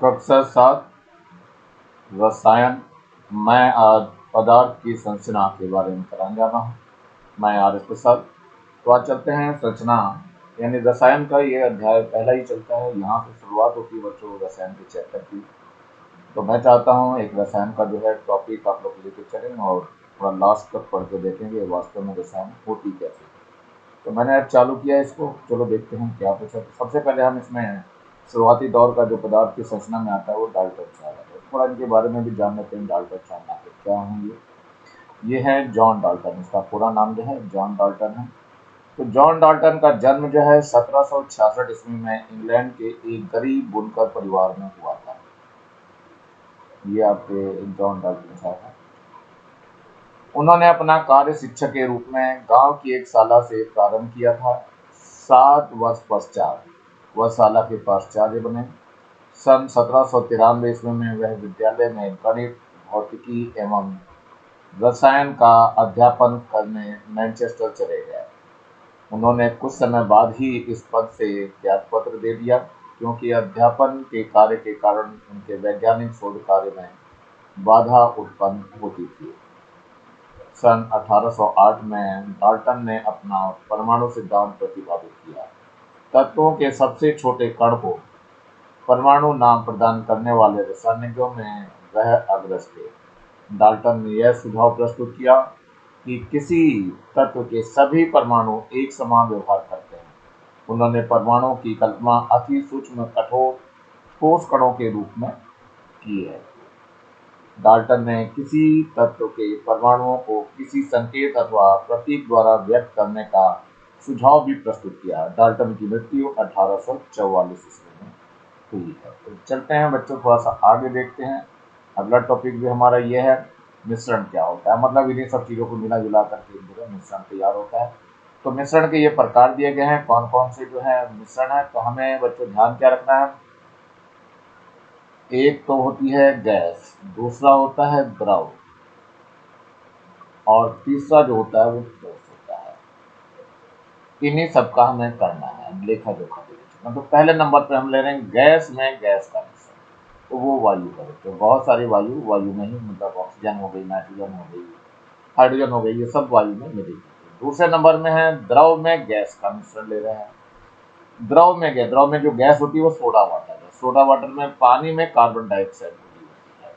कक्षा 7 रसायन। मैं आज पदार्थ की संरचना के बारे में कराने जा रहा हूँ। मैं आर एस प्रसाद। तो आज चलते हैं संरचना यानी रसायन का ये अध्याय पहला ही चलता है। यहाँ से शुरुआत होती है बच्चों रसायन के चैप्टर की। तो मैं चाहता हूँ एक रसायन का जो है टॉपिक आप लोग लेके चलें और थोड़ा लास्ट तक पढ़ के देखेंगे वास्तव में रसायन होती कैसे। तो मैंने अब चालू किया इसको, चलो देखते हैं क्या पूछा। तो सबसे पहले हम इसमें शुरुआती दौर का जो पदार्थ की संरचना में आता है वो डाल्टन चार्ट है। थोड़ा इनके बारे में भी जान लेते हैं। डाल्टन चार्ट आखिर क्या है ये है जॉन डाल्टन। इसका पूरा नाम जो है जॉन डाल्टन है। तो जॉन डाल्टन का जन्म जो है 1766 ईस्वी में इंग्लैंड के एक गरीब बुनकर परिवार में हुआ था। ये आपके जॉन डाल्टन साहब है। उन्होंने अपना कार्य शिक्षक के रूप में गांव की एक शाला से प्रारंभ किया था। 7 वर्ष पश्चात वह शाला के प्राचार्य बने। सन 1793 ईस्वी में वह विद्यालय में गणित, भौतिकी एवं रसायन का अध्यापन करने मैनचेस्टर चले गए। उन्होंने कुछ समय बाद ही इस पद से त्यागपत्र दे दिया, क्योंकि अध्यापन के कार्य के कारण उनके वैज्ञानिक शोध कार्य में बाधा उत्पन्न होती थी। सन 1808 में डाल्टन ने अपना परमाणु सिद्धांत प्रतिपादित किया। तत्वों के सबसे छोटे कण को परमाणु नाम प्रदान करने वाले रसायनज्ञों में वह अग्रज थे। डाल्टन ने यह सुझाव प्रस्तुत किया कि किसी तत्व के सभी परमाणु एक समान व्यवहार करते हैं। उन्होंने परमाणु की कल्पना अति सूक्ष्म कठोर ठोस कणों के रूप में की है। डाल्टन ने किसी तत्व के परमाणुओं को किसी संकेत अथवा प्रतीक द्वारा व्यक्त करने का सुझाव भी प्रस्तुत किया। डाल्टन की मृत्यु 1844 ईस्वी में हुई है। तो चलते हैं बच्चों, थोड़ा सा आगे देखते हैं। अगला टॉपिक भी हमारा ये है मिश्रण क्या होता है। मतलब इन्हीं सब चीज़ों को मिला जुला करके जो है मिश्रण तैयार होता है। तो मिश्रण के ये प्रकार दिए गए हैं, कौन कौन से जो है मिश्रण है। तो हमें बच्चों ध्यान क्या रखना है, एक तो होती है गैस, दूसरा होता है द्रव और तीसरा जो होता है वो ठोस होता है। इन्हीं सबका हमें करना है लेखा जोखा देखना। तो पहले नंबर पे हम ले रहे हैं गैस में गैस का मिश्रण। तो वो वायु का। तो बहुत सारी वायु में ही, मतलब ऑक्सीजन हो गई, नाइट्रोजन हो गई, हाइड्रोजन हो गई, ये सब वायु में मिलेगी। दूसरे नंबर में है द्रव में गैस का मिश्रण ले रहे हैं। द्रव में जो गैस होती है वो सोडा वाटर है। सोडा वाटर में पानी में कार्बन डाइऑक्साइड घुली होती है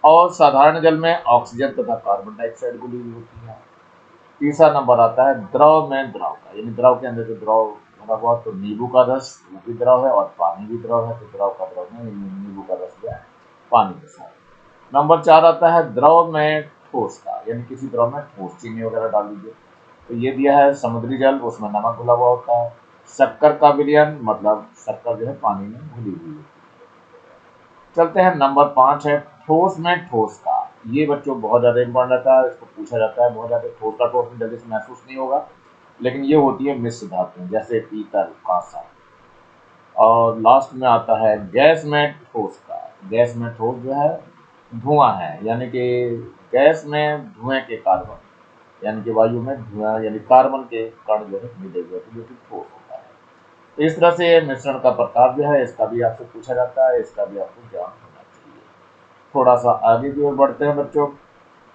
और साधारण जल में ऑक्सीजन तथा कार्बन डाइऑक्साइड घुली हुई होती है। तीसरा नंबर आता है द्रव में द्रव का, यानी द्रव के अंदर जो द्रव भरा हुआ, तो नींबू का रस वो भी द्रव है और पानी भी द्रव है। तो द्रव का द्रव में नींबू का रस जो है पानी के साथ। नंबर 4 आता है द्रव में ठोस का, यानी किसी द्रव में ठोस चीनी वगैरह डाल दीजिए। तो ये दिया है समुद्री जल, उसमें नमक घुला हुआ होता है। शक्कर का विलयन, मतलब शक्कर जो है पानी में घुली हुई होती है। चलते हैं नंबर 5 है ठोस में ठोस का। ये बच्चों बहुत ज्यादा इंपॉर्टेंट रहता है, इसको पूछा जाता है बहुत ज्यादा। ठोस का ठोस में जल्दी से महसूस नहीं होगा, लेकिन ये होती है मिश्र धातु, जैसे पीतल, कांसा। और लास्ट में आता है गैस में ठोस का। गैस में ठोस जो है धुआं है, यानी कि गैस में धुएं के कार्बन, यानी कि वायु में धुआं यानी कार्बन के कण जो है मिले हुए, जो कि ठोस होता है। तो इस तरह से मिश्रण का प्रकार जो है इसका भी आपसे पूछा जाता है, इसका भी आपको ज्ञान होना चाहिए। थोड़ा सा आगे की ओर बढ़ते हैं बच्चों।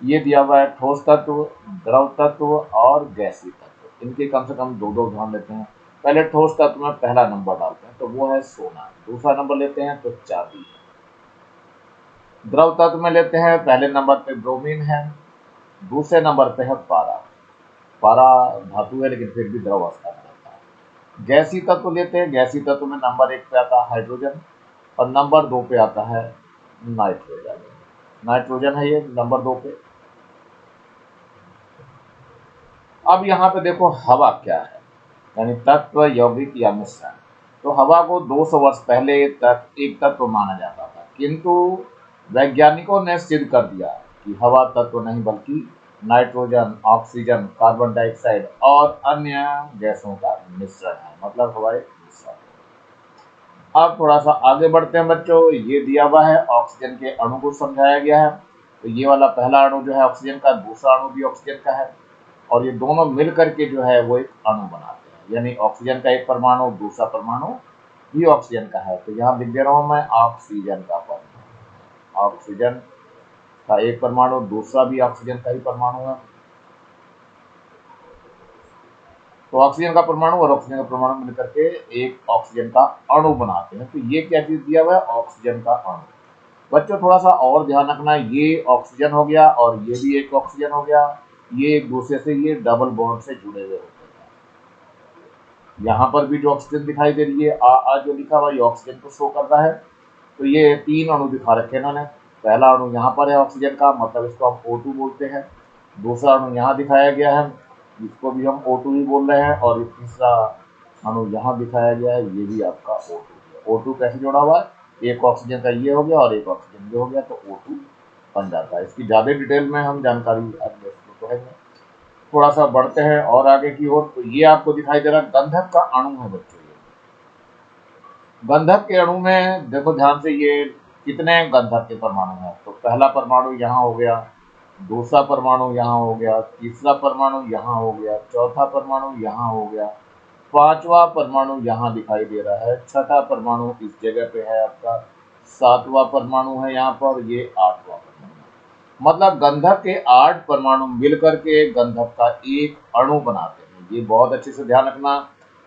ये दिया हुआ है ठोस तत्व, द्रव तत्व और गैसीय तत्व। इनके कम से कम दो दो ध्यान लेते हैं। पहले ठोस तत्व में पहला नंबर डालते हैं तो वो है सोना। दूसरा नंबर लेते हैं तो चांदी। द्रव तत्व में लेते हैं पहले नंबर पे ब्रोमीन है, दूसरे नंबर पे है पारा। पारा धातु है लेकिन फिर भी द्रव अवस्था में रहता है। गैसीय तत्व लेते हैं, गैसीय तत्व में नंबर 1 पे आता है हाइड्रोजन और नंबर 2 पे आता है नाइट्रोजन। नाइट्रोजन है ये नंबर 2 पे। अब यहाँ पे देखो हवा क्या है, यानी तत्व, यौगिक या मिश्रण। तो हवा को 200 वर्ष पहले तक एक तत्व माना जाता था, किंतु वैज्ञानिकों ने सिद्ध कर दिया कि हवा तत्व नहीं बल्कि नाइट्रोजन, ऑक्सीजन, कार्बन डाइऑक्साइड और अन्य गैसों का मिश्रण है। मतलब हवा एक मिश्रण है। अब थोड़ा सा आगे बढ़ते हैं बच्चों। ये दिया हुआ है ऑक्सीजन के अणु को समझाया गया है। तो ये वाला पहला अणु जो है ऑक्सीजन का, दूसरा अणु भी ऑक्सीजन का है और ये दोनों मिल करके जो है वो एक अणु बनाते हैं। यानी ऑक्सीजन का एक परमाणु, दूसरा परमाणु ये ऑक्सीजन का है, तो यहाँ लिख दे रहा हूँ मैं ऑक्सीजन का परमाणु। ऑक्सीजन का एक परमाणु, दूसरा भी ऑक्सीजन का ही परमाणु है। तो ऑक्सीजन का परमाणु और ऑक्सीजन का परमाणु मिलकर के एक ऑक्सीजन का अणु बनाते हैं। तो ये क्या चीज दिया हुआ है? ऑक्सीजन का अणु। बच्चों थोड़ा सा और ध्यान रखना, ये ऑक्सीजन हो गया और ये भी एक ऑक्सीजन हो गया, ये एक दूसरे से ये डबल बॉन्ड से जुड़े हुए होते हैं। यहाँ पर भी जो ऑक्सीजन दिखाई दे रही है आ जो लिखा हुआ ये ऑक्सीजन को शो कर रहा है। तो ये 3 अणु दिखा रखे हैं इन्होंने। पहला अणु यहाँ पर है ऑक्सीजन का, मतलब इसको हम O2 बोलते हैं। दूसरा अणु यहाँ दिखाया गया है, इसको भी हम O2 ही बोल रहे हैं। और तीसरा अणु यहाँ दिखाया गया है, ये भी आपका O2 है। O2 कैसे जोड़ा हुआ है? एक ऑक्सीजन का ये हो गया और एक ऑक्सीजन ये हो गया, तो O2 बन जाता है। इसकी ज्यादा डिटेल में हम जानकारी अगले तो है। थोड़ा सा बढ़ते हैं और आगे की ओर, तो ये आपको दिखाई दे रहा है गंधक का अणु है बच्चों। गंधक के अणु में देखो ध्यान से, ये कितने गंधक के परमाणु हैं? तो पहला परमाणु यहाँ हो गया, दूसरा परमाणु यहाँ हो गया, तीसरा परमाणु यहाँ हो गया, चौथा परमाणु यहाँ हो गया, पांचवा परमाणु यहाँ दिखाई दे रहा है, छठा परमाणु इस जगह पे है आपका, सातवां परमाणु है यहाँ पर, ये आठवां परमाणु है। मतलब गंधक के 8 परमाणु मिलकर के गंधक का एक अणु बनाते हैं। ये बहुत अच्छे से ध्यान रखना,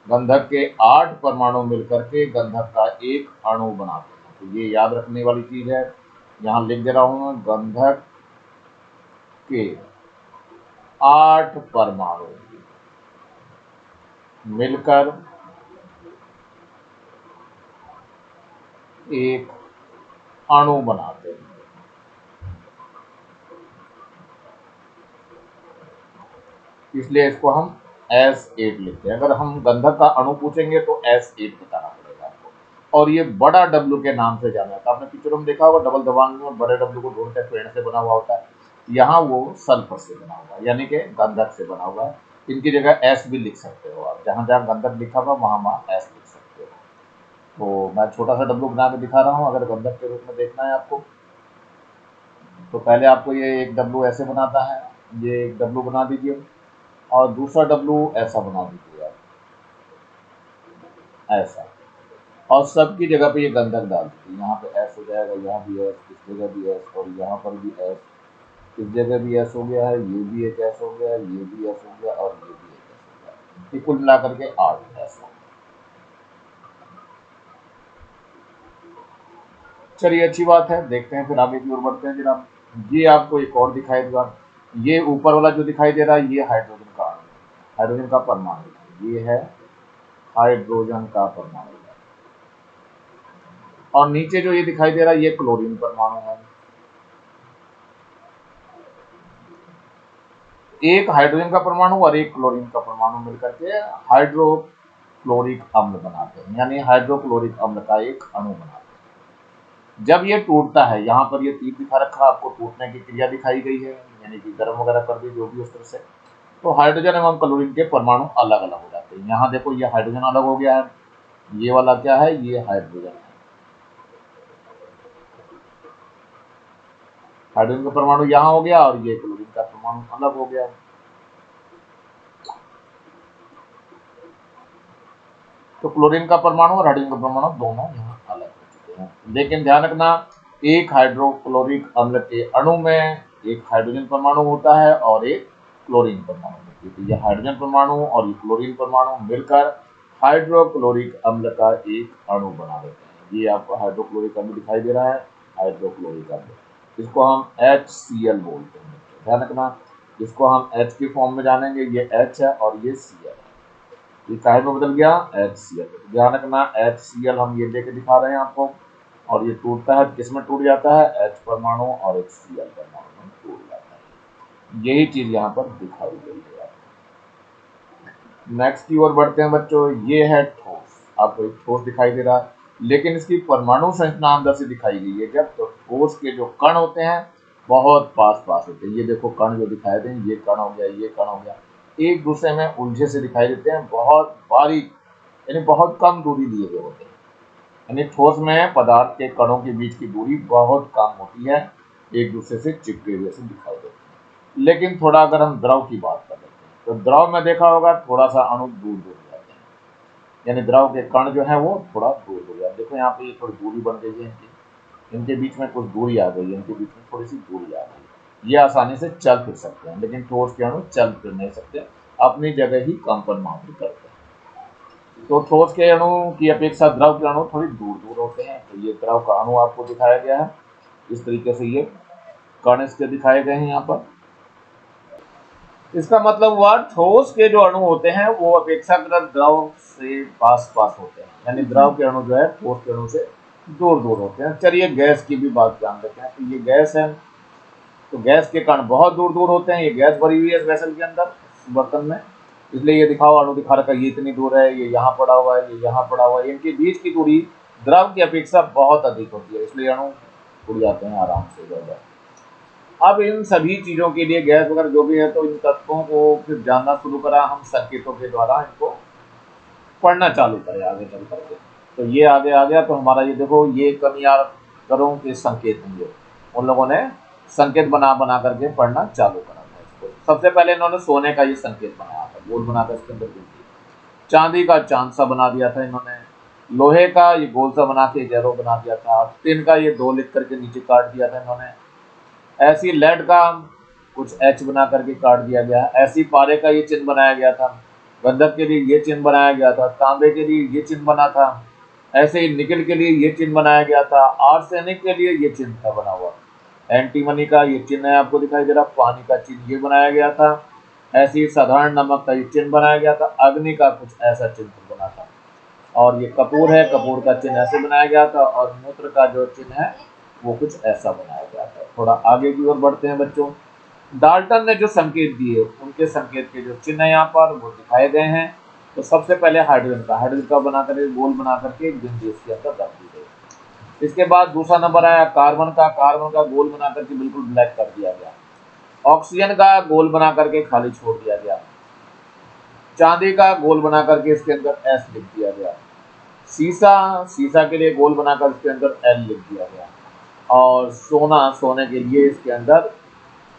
गंधक के 8 परमाणु मिलकर के गंधक का एक अणु बनाते हैं। तो ये याद रखने वाली चीज है। यहाँ लिख दे रहा हूं, गंधक के 8 परमाणु मिलकर एक अणु बनाते हैं। इसलिए इसको हम S8 लिखते हैं। अगर हम गंधक का अणु पूछेंगे तो S8 बताना पड़ेगा आपको। और ये बड़ा W के नाम से जाना जाता है। आपने पिक्चरों में देखा होगा, डबल दबांग में बड़े W को ढूंढते हैं, पेड़ से बना हुआ होता है। यहाँ वो सल्फर से बना हुआ है, यानी कि गंधक से बना हुआ है। इनकी जगह S भी लिख सकते हो आप, जहां जहां गंधक लिखा हुआ वहां S लिख सकते हो। तो मैं छोटा सा W बना के दिखा रहा हूँ, अगर गंधक के रूप में देखना है आपको, तो पहले आपको ये एक W ऐसे बनाता है, ये एक W बना दीजिए, और दूसरा W ऐसा बना दीजिए आप, ऐसा। और सबकी जगह पे ये गंधक डाल दीजिए। यहाँ पे S हो जाएगा, यहाँ भी S, इस जगह भी S, और यहाँ पर भी S, इस जगह भी S हो गया है, ये भी एक S हो गया है, ये भी S हो गया, और ये भी एक S हो गया। ये कुल मिलाकर के 8 S हो। चलिए अच्छी बात है, देखते हैं फिर आगे की ओर बढ़ते हैं जनाब। ये आपको एक और दिखाई देगा, ये ऊपर वाला जो दिखाई दे रहा है ये हाइड्रोजन का अणु, हाइड्रोजन का परमाणु, ये है हाइड्रोजन का परमाणु। और नीचे जो ये दिखाई दे रहा है ये क्लोरीन परमाणु है। एक हाइड्रोजन का परमाणु और एक क्लोरीन का परमाणु मिलकर के हाइड्रोक्लोरिक अम्ल बनाते हैं, यानी हाइड्रोक्लोरिक अम्ल का एक अणु बनाते हैं। जब ये टूटता है, यहाँ पर ये तीर दिखा रखा, आपको टूटने की क्रिया दिखाई गई है, यानी कि गर्म वगैरह कर दी, जो भी उस तरह से, तो हाइड्रोजन एवं क्लोरीन के परमाणु अलग अलग हो जाते हैं। यहाँ देखो ये हाइड्रोजन अलग हो गया है, ये वाला क्या है? ये हाइड्रोजन है। हाइड्रोजन का परमाणु यहाँ हो गया और ये क्लोरीन का परमाणु अलग हो गया। तो क्लोरीन का परमाणु और हाइड्रोजन का परमाणु दोनों यहाँ अलग हो चुके हैं। लेकिन ध्यान रखना, एक हाइड्रोक्लोरिक अम्ल के अणु में एक हाइड्रोजन परमाणु होता है और एक क्लोरीन परमाणु होती है। तो ये हाइड्रोजन परमाणु और ये क्लोरीन परमाणु मिलकर हाइड्रोक्लोरिक अम्ल का एक अणु बना देते हैं। ये आपको हाइड्रोक्लोरिक अम्ल दिखाई दे रहा है, हाइड्रोक्लोरिक अम्ल, इसको हम HCl बोलते हैं। ध्यान रखना, इसको हम H के फॉर्म में जानेंगे, ये H है और ये Cl है। ये काहे में बदल गया? HCl। ध्यान रखना, HCl हम ये लेके दिखा रहे हैं आपको, और ये टूटता है, किसमें टूट जाता है? H परमाणु और एक Cl परमाणु में टूट जाता है। यही चीज यहाँ पर दिखाई गई है। नेक्स्ट की ओर बढ़ते हैं बच्चों। ये है ठोस, आपको एक ठोस दिखाई दे रहा है, लेकिन इसकी परमाणु संरचना अंदर से दिखाई गई है। जब तो ठोस के जो कण होते हैं बहुत पास पास होते हैं। ये देखो कण जो दिखाई दे, ये कण हो गया, ये कण हो गया, एक दूसरे में उलझे से दिखाई देते हैं, बहुत बारीक, यानी बहुत कम दूरी लिए हुए होते हैं। यानी ठोस में पदार्थ के कणों के बीच की दूरी बहुत कम होती है, एक दूसरे से चिपके हुए से दिखाई देते हैं। लेकिन थोड़ा अगर हम द्रव की बात कर लेते हैं, तो द्रव में देखा होगा थोड़ा सा अणु दूर दूर जाते हैं। यानी द्रव के कण जो है वो थोड़ा दूर हो गया। देखो यहाँ पे थोड़ी दूरी बन गई है, इनके बीच में कुछ दूरी आ गई है, इनके बीच में थोड़ी सी दूरी आ गई है। ये आसानी से चल फिर सकते हैं, लेकिन ठोस के अणु चल फिर नहीं सकते, अपनी जगह ही कंपन मात्र करते हैं। तो ठोस के अणु की अपेक्षा द्रव के अणु थोड़ी दूर दूर होते हैं। तो ये द्रव का अणु आपको दिखाया गया है इस तरीके से, ये कण इसके दिखाए गए हैं यहाँ पर। इसका मतलब हुआ ठोस के जो अणु होते हैं वो अपेक्षाकृत द्रव से पास पास होते हैं, यानी द्रव के अणु जो है ठोस के अणु से दूर दूर होते हैं। चलिए गैस की भी बात ध्यान रखें, तो ये गैस है, तो गैस के कण बहुत दूर दूर होते हैं। ये गैस भरी हुई है इस वेसल के अंदर, बर्तन में, इसलिए ये दिखाओ अणु दिखा रखा है, ये इतनी दूर है, ये यहाँ पड़ा हुआ है, ये यहाँ पड़ा हुआ है। इनके बीच की दूरी द्रव की अपेक्षा बहुत अधिक होती है, इसलिए अणु उड़ जाते हैं आराम से इधर। अब इन सभी चीजों के लिए गैस वगैरह जो भी है, तो इन तत्वों को फिर जानना शुरू करा हम संकेतों के द्वारा, इनको पढ़ना चालू करें आगे चल करके। तो ये आगे आ गया, तो हमारा ये देखो ये कमियारों के संकेत होंगे, उन लोगों ने संकेत बना बना करके पढ़ना चालू करा था इसको। सबसे पहले इन्होंने सोने का ये संकेत बनाया था, गोल बनाकर इसके अंदर गिनती। चांदी का चांद सा बना दिया था इन्होंने, लोहे का ये गोल सा बना के जैरो बना दिया था, टिन का ये 2 लिख करके नीचे काट दिया था इन्होंने, ऐसी लेड का कुछ एच बना करके काट दिया गया, ऐसी पारे का ये चिन्ह बनाया गया था, गंधक के लिए ये चिन्ह बनाया गया था, तांबे के लिए ये चिन्ह बना था, ऐसे ही निकल के लिए ये चिन्ह बनाया गया था, आर्सेनिक के लिए ये चिन्ह था बना हुआ, एंटीमनी का ये चिन्ह है आपको दिखाई दे रहा, पानी का चिन्ह ये बनाया गया था, ऐसे ही साधारण नमक का ये चिन्ह बनाया गया था, अग्नि का कुछ ऐसा चिन्ह बना था, और ये कपूर है, कपूर का चिन्ह ऐसे बनाया गया था, और मूत्र का जो चिन्ह है वो कुछ ऐसा बनाया गया था। थोड़ा आगे की ओर बढ़ते हैं बच्चों। डाल्टन ने जो संकेत दिए, उनके संकेत के जो चिन्ह यहाँ पर वो दिखाए गए हैं। तो सबसे पहले हाइड्रोजन का बनाकर गोल बना करके एक बिंदु इसके अंदर रख दी गई। इसके बाद दूसरा नंबर आया कार्बन का गोल बना करके बिल्कुल ब्लैक कर दिया गया। ऑक्सीजन का गोल बना करके खाली छोड़ दिया गया। चांदी का गोल बना करके इसके अंदर एस लिख दिया गया। सीसा के लिए गोल बनाकर इसके अंदर एल लिख दिया गया, और सोने के लिए इसके अंदर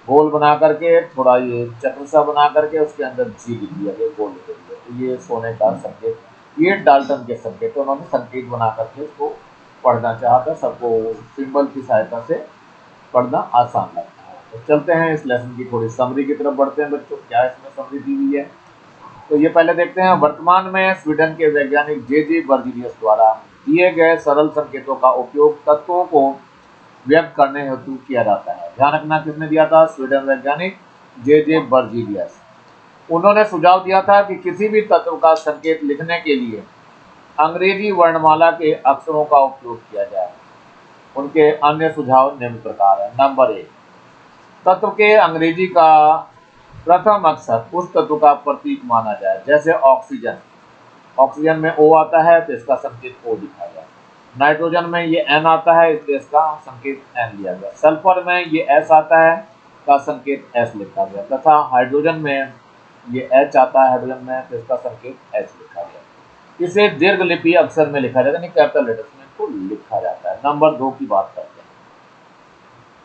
गोल बना करके थोड़ा ये चक्र सा बना करके उसके अंदर जी लिख दिया गया गोल के लिए। तो ये सोने का संकेत, ये डाल्टन के संकेत, तो उन्होंने संकेत बना करके इसको पढ़ना चाहा था, सबको सिंबल की सहायता से पढ़ना आसान लगता है। तो चलते हैं इस लेसन की थोड़ी समरी की तरफ बढ़ते हैं बच्चों, क्या इसमें समरी दी हुई है। तो ये पहले देखते हैं, वर्तमान में स्वीडन के वैज्ञानिक जे बर्जीलियस द्वारा दिए गए सरल संकेतों का उपयोग तत्वों को व्यक्त करने हेतु किया जाता है। ध्यान रखना किसने दिया था, स्वीडन वैज्ञानिक जे बर्जीलियस। उन्होंने सुझाव दिया था कि किसी भी तत्व का संकेत लिखने के लिए अंग्रेजी वर्णमाला के अक्षरों का उपयोग किया जाए। उनके अन्य सुझाव निम्न प्रकार है। नंबर 1, तत्व के अंग्रेजी का प्रथम अक्षर उस तत्व का प्रतीक माना जाए, जैसे ऑक्सीजन में ओ आता है तो इसका संकेत ओ दिखाया गया, नाइट्रोजन में ये एन आता है इसलिए इसका संकेत एन लिया गया, सल्फर में ये एस आता है का संकेत एस लिखा गया, तथा हाइड्रोजन में ये एच आता है हाइड्रोजन में तो इसका संकेत एच लिखा गया। इसे दीर्घ लिपि अक्षर में लिखा जाता है, कैपिटल लेटर्स में इसको लिखा जाता है। नंबर 2 की बात करते हैं,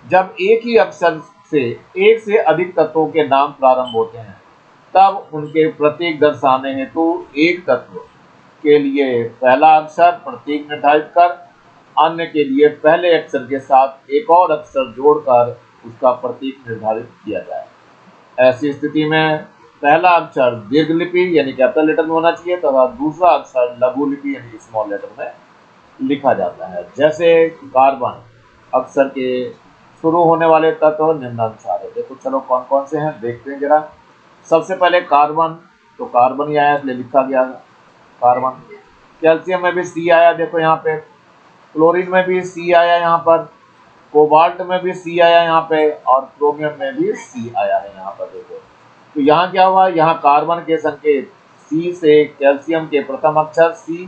जब एक ही अक्षर से एक से अधिक तत्वों के नाम प्रारंभ होते हैं तब उनके प्रतीक दर्शाने हेतु एक तत्व के लिए पहला अक्षर प्रतीक निर्धारित कर अन्य के लिए पहले अक्षर के साथ एक और अक्षर जोड़कर उसका प्रतीक निर्धारित किया जाए। ऐसी स्थिति में पहला अक्षर दीर्घ लिपि यानी कैपिटल लेटर में होना चाहिए तथा दूसरा अक्षर लघु लिपि यानी स्मॉल लेटर में लिखा जाता है। जैसे कार्बन अक्षर के शुरू होने वाले तत्व निम्नानुसार है। देखो चलो कौन कौन से हैं देखते हैं जरा। सबसे पहले कार्बन, तो कार्बन ही आया इसलिए लिखा गया कार्बन। कैल्शियम में भी सी आया, देखो यहाँ पे। क्लोरीन में भी सी आया यहाँ पर, कोबाल्ट में भी सी आया यहाँ पे, और क्रोमियम में भी सी आया है यहाँ पर। देखो तो यहाँ क्या हुआ, यहाँ कार्बन के संकेत सी से कैल्शियम के प्रथम अक्षर सी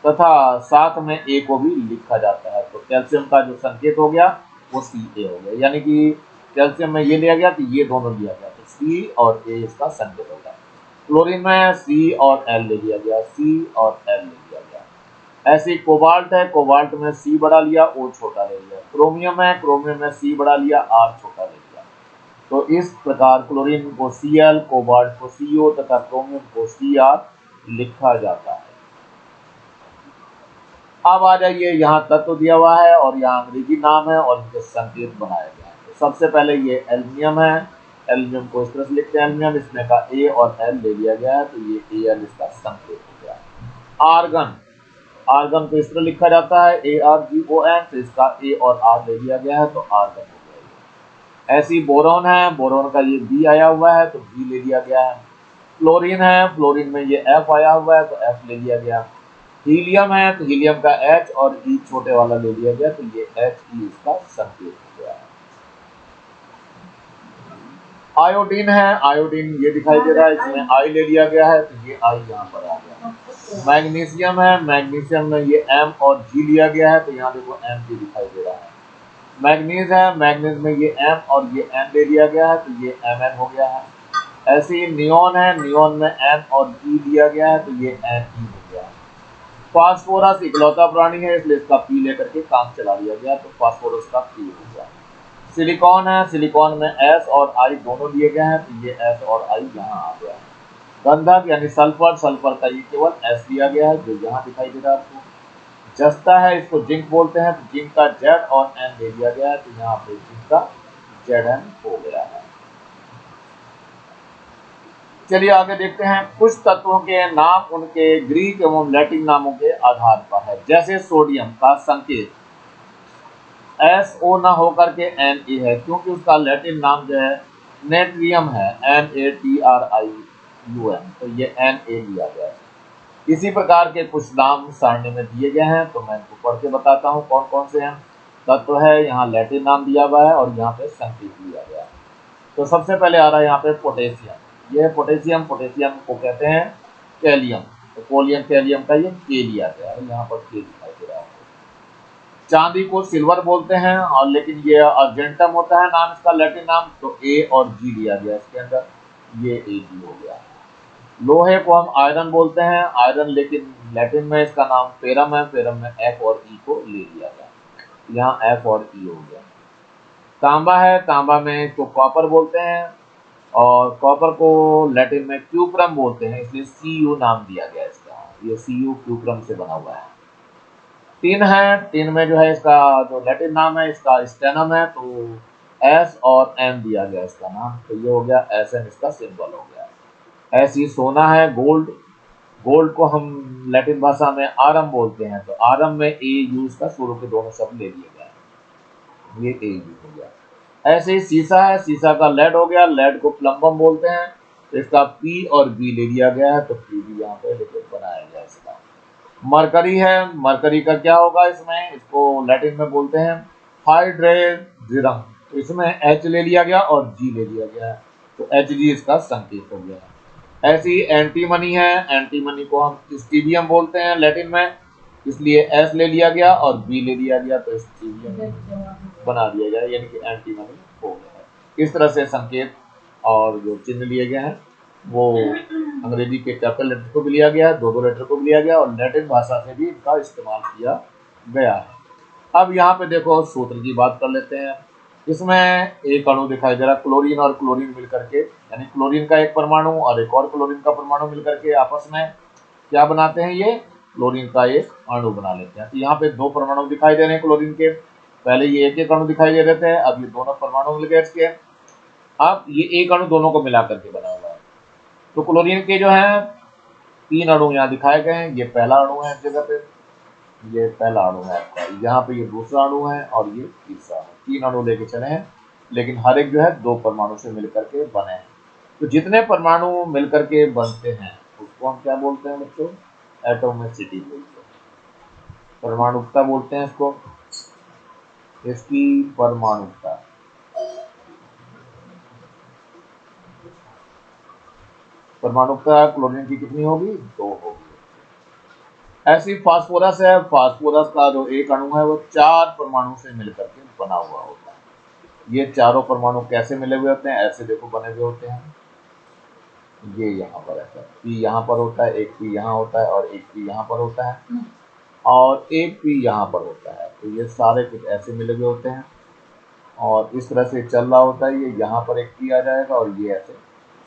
तथा साथ में ए को भी लिखा जाता है। तो कैल्शियम का जो संकेत हो गया वो सी ए हो गया, यानी कि कैल्शियम में ये लिया गया तो ये दोनों लिया गया, तो सी और ए इसका संकेत हो गया। क्लोरीन में सी और एल ले लिया गया, सी और एल ले लिया गया। ऐसे कोबाल्ट है, कोबाल्ट में सी बड़ा लिया ओ छोटा ले लिया। क्रोमियम है, क्रोमियम में सी बड़ा लिया आर छोटा ले लिया। तो इस प्रकार क्लोरीन को सी एल, कोबाल्ट को सी ओ तथा क्रोमियम को सी आर लिखा जाता है। अब आ जाइए, यहाँ तत्व दिया हुआ है और यहाँ अंग्रेजी नाम है और इनके संकेत बनाए गए हैं। तो सबसे पहले ये एल्युमिनियम है, एल्युमिनियम को इस तरह से लिखते हैं एल्युमिनियम, इसमें का ए और एल ले लिया गया है, तो ये एल इसका संकेत हो गया। आर्गन, आर्गन को इस तरह लिखा जाता है ARGON, तो इसका ए और आर ले लिया गया है, तो आर्गन हो गया। ऐसी बोरोन है, बोरोन का ये बी आया हुआ है, तो बी ले लिया गया है। फ्लोरीन है, फ्लोरीन में ये एफ आया हुआ है, तो एफ ले लिया गया। हीलियम है, तो हीलियम का एच और ई छोटे वाला ले लिया गया, तो ये एच ई इसका संकेत हो गया है। आयोडीन है, आयोडीन ये दिखाई दे रहा है, इसमें आई ले लिया गया है, तो ये आई यहाँ पर आ गया। मैग्नीशियम है, मैग्नीशियम में ये एम और जी लिया गया है, तो यहाँ देखो एम जी दिखाई दे रहा है। मैग्नीज है, मैग्नीज में ये एम और ये एन ले लिया गया है, तो ये एम एन हो गया है। ऐसे ही नियोन है, नियोन में एन और ई लिया गया है, तो ये एन ई हो गया है। फास्फोरस इकलौता प्राणी है, इसलिए इसका पी लेकर के काम चला दिया गया, तो फास्फोरस का पी हो गया। सिलिकॉन है, सिलिकॉन में एस और आई दोनों लिए गए हैं, तो ये एस और आई यहाँ आ गया है। गंधक यानी सल्फर, सल्फर का ये केवल एस लिया गया है, जो यहाँ दिखाई दे रहा है आपको। जस्ता है, इसको जिंक बोलते हैं, तो जिंक का जेड और एन ले लिया गया है, तो यहाँ पे जिंक का जेड एन हो गया है। चलिए आगे देखते हैं। कुछ तत्वों के नाम उनके ग्रीक एवं लैटिन नामों के आधार पर है। जैसे सोडियम का संकेत SO ना होकर के Na है, क्योंकि उसका लैटिन नाम जो है नेट्रियम है, NaTrium, तो ये Na लिया गया है। इसी प्रकार के कुछ नाम सारणी में दिए गए हैं, तो मैं इनको पढ़ के बताता हूँ कौन कौन से हैं। तत्व है, यहाँ लैटिन नाम दिया हुआ है और यहाँ पे संकेत दिया गया है। तो सबसे पहले आ रहा है यहाँ पे पोटेशियम। ये पोटेशियम, पोटेशियम को कहते हैं कैलियम, तो कोलियम कैलियम का ये के लिया गया है, यहाँ पर के दिखाई दे रहा है। चांदी को सिल्वर बोलते हैं, और लेकिन ये अर्जेंटम होता है नाम इसका लैटिन नाम, तो ए और जी लिया गया इसके अंदर, ये ए जी हो गया। लोहे को हम आयरन बोलते हैं, आयरन, लेकिन लैटिन में इसका नाम फेरम है, फेरम में एफ और ई को ले लिया गया, यहाँ एफ और ई हो गया। तांबा है, तांबा में इसको कॉपर बोलते हैं, और कॉपर को लैटिन में क्यूप्रम बोलते हैं, इसलिए Cu नाम दिया गया इसका, ये Cu क्यूप्रम से बना हुआ है। टिन है, टिन में जो है इसका जो लैटिन नाम है इसका स्टेनम है, तो S और M दिया गया इसका नाम, तो ये हो गया SN, इसका सिंबल हो गया। ऐसी सोना है, गोल्ड, गोल्ड को हम लैटिन भाषा में आरम बोलते हैं, तो आरम में ए यू इसका शुरू के दोनों शब्द ले लिए गए, ये ए यू हो गया। ऐसे ही शीशा है, शीशा का लेड हो गया, लेड को प्लम्बम बोलते हैं, तो इसका पी और बी ले लिया गया है, तो पी भी यहाँ पे लेकर बनाया गया इसका। मरकरी है, मरकरी का क्या होगा इसमें, इसको लैटिन में बोलते हैं हाइड्रेजिरम, तो इसमें एच ले लिया गया और जी ले लिया गया है, तो एच जी इसका संकेत हो गया। ऐसी एंटीमनी है, एंटीमनी को हम स्टीबियम बोलते हैं लैटिन में, इसलिए एस ले लिया गया और बी ले लिया गया, तो स्टीबियम बना दिया गया, यानी कि एंटीमनी हो गया है। इस तरह से संकेत और जो चिन्ह लिए गए हैं वो अंग्रेजी के कैपिटल लेटर को भी लिया गया, दो लेटर को भी लिया गया, और लैटिन भाषा से भी इनका इस्तेमाल किया गया है। अब यहाँ पे देखो सूत्र की बात कर लेते हैं। इसमें एक अणु दिखाई दे रहा है, क्लोरीन और क्लोरीन मिलकर के, यानी क्लोरीन का एक परमाणु और एक और क्लोरीन का परमाणु मिलकर के आपस में क्या बनाते हैं, ये क्लोरीन का एक अणु बना लेते हैं। तो यहाँ पे दो परमाणु दिखाई दे रहे हैं क्लोरीन के, पहले ये एक एक अणु दिखाई दे रहे थे, अब ये दोनों परमाणु मिल गए इसके, अब ये एक अणु दोनों को मिला करके बना हुआ है। तो क्लोरीन के जो है तीन अणु यहाँ दिखाए गए हैं, ये पहला अणु है इस जगह पे, ये पहला अणु है आपका, यहाँ पे ये दूसरा अणु है और ये तीसरा है, तीन अणु लेके चले हैं, लेकिन हर एक जो है दो परमाणु से मिलकर के बने हैं। तो जितने परमाणु मिलकर के बनते हैं उसको हम क्या बोलते हैं बच्चों, एटोमिसिटी बोलते हैं, परमाणुकता बोलते हैं इसको, इसकी परमाणुकता। परमाणुकता क्लोरीन की कितनी होगी, दो होगी। ऐसी फास्फोरस है, फास्फोरस का जो एक अणु है वो चार परमाणु से मिलकर के बना हुआ होता है। ये चारों परमाणु कैसे मिले हुए होते हैं, ऐसे देखो बने हुए होते हैं, ये यहाँ पर ऐसा पी यहाँ पर होता है, एक पी यहाँ होता है और एक पी यहाँ पर होता है और एक पी यहाँ पर होता है, तो ये सारे कुछ ऐसे मिले हुए होते हैं और इस तरह से चल रहा होता है। ये यहाँ पर एक पी आ जाएगा और ये ऐसे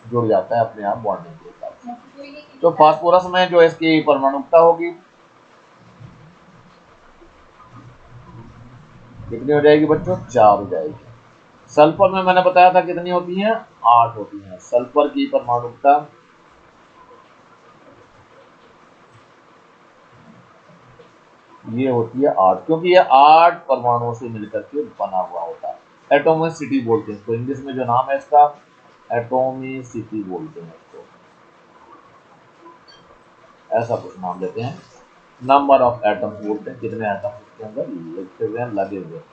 जुड़ जाता है अपने आप बॉन्डिंग के साथ। तो फास्फोरस में जो इसकी परमाणुकता होगी कितनी हो जाएगी बच्चों? 4 हो जाएगी। सल्फर में मैंने बताया था कितनी होती हैं? 8 होती हैं। सल्फर की परमाणुकता ये होती है 8, क्योंकि ये 8 परमाणुओं से मिलकर के बना हुआ होता है। एटोमिसिटी बोलते हैं इसको, इंग्लिश में जो नाम है इसका एटोमिसिटी बोलते हैं इसको, ऐसा कुछ नाम देते हैं। नंबर ऑफ एटम्स बोलते हैं, कितने एटम्स इसके अंदर लिखे हुए हैं, लगे हुए हैं।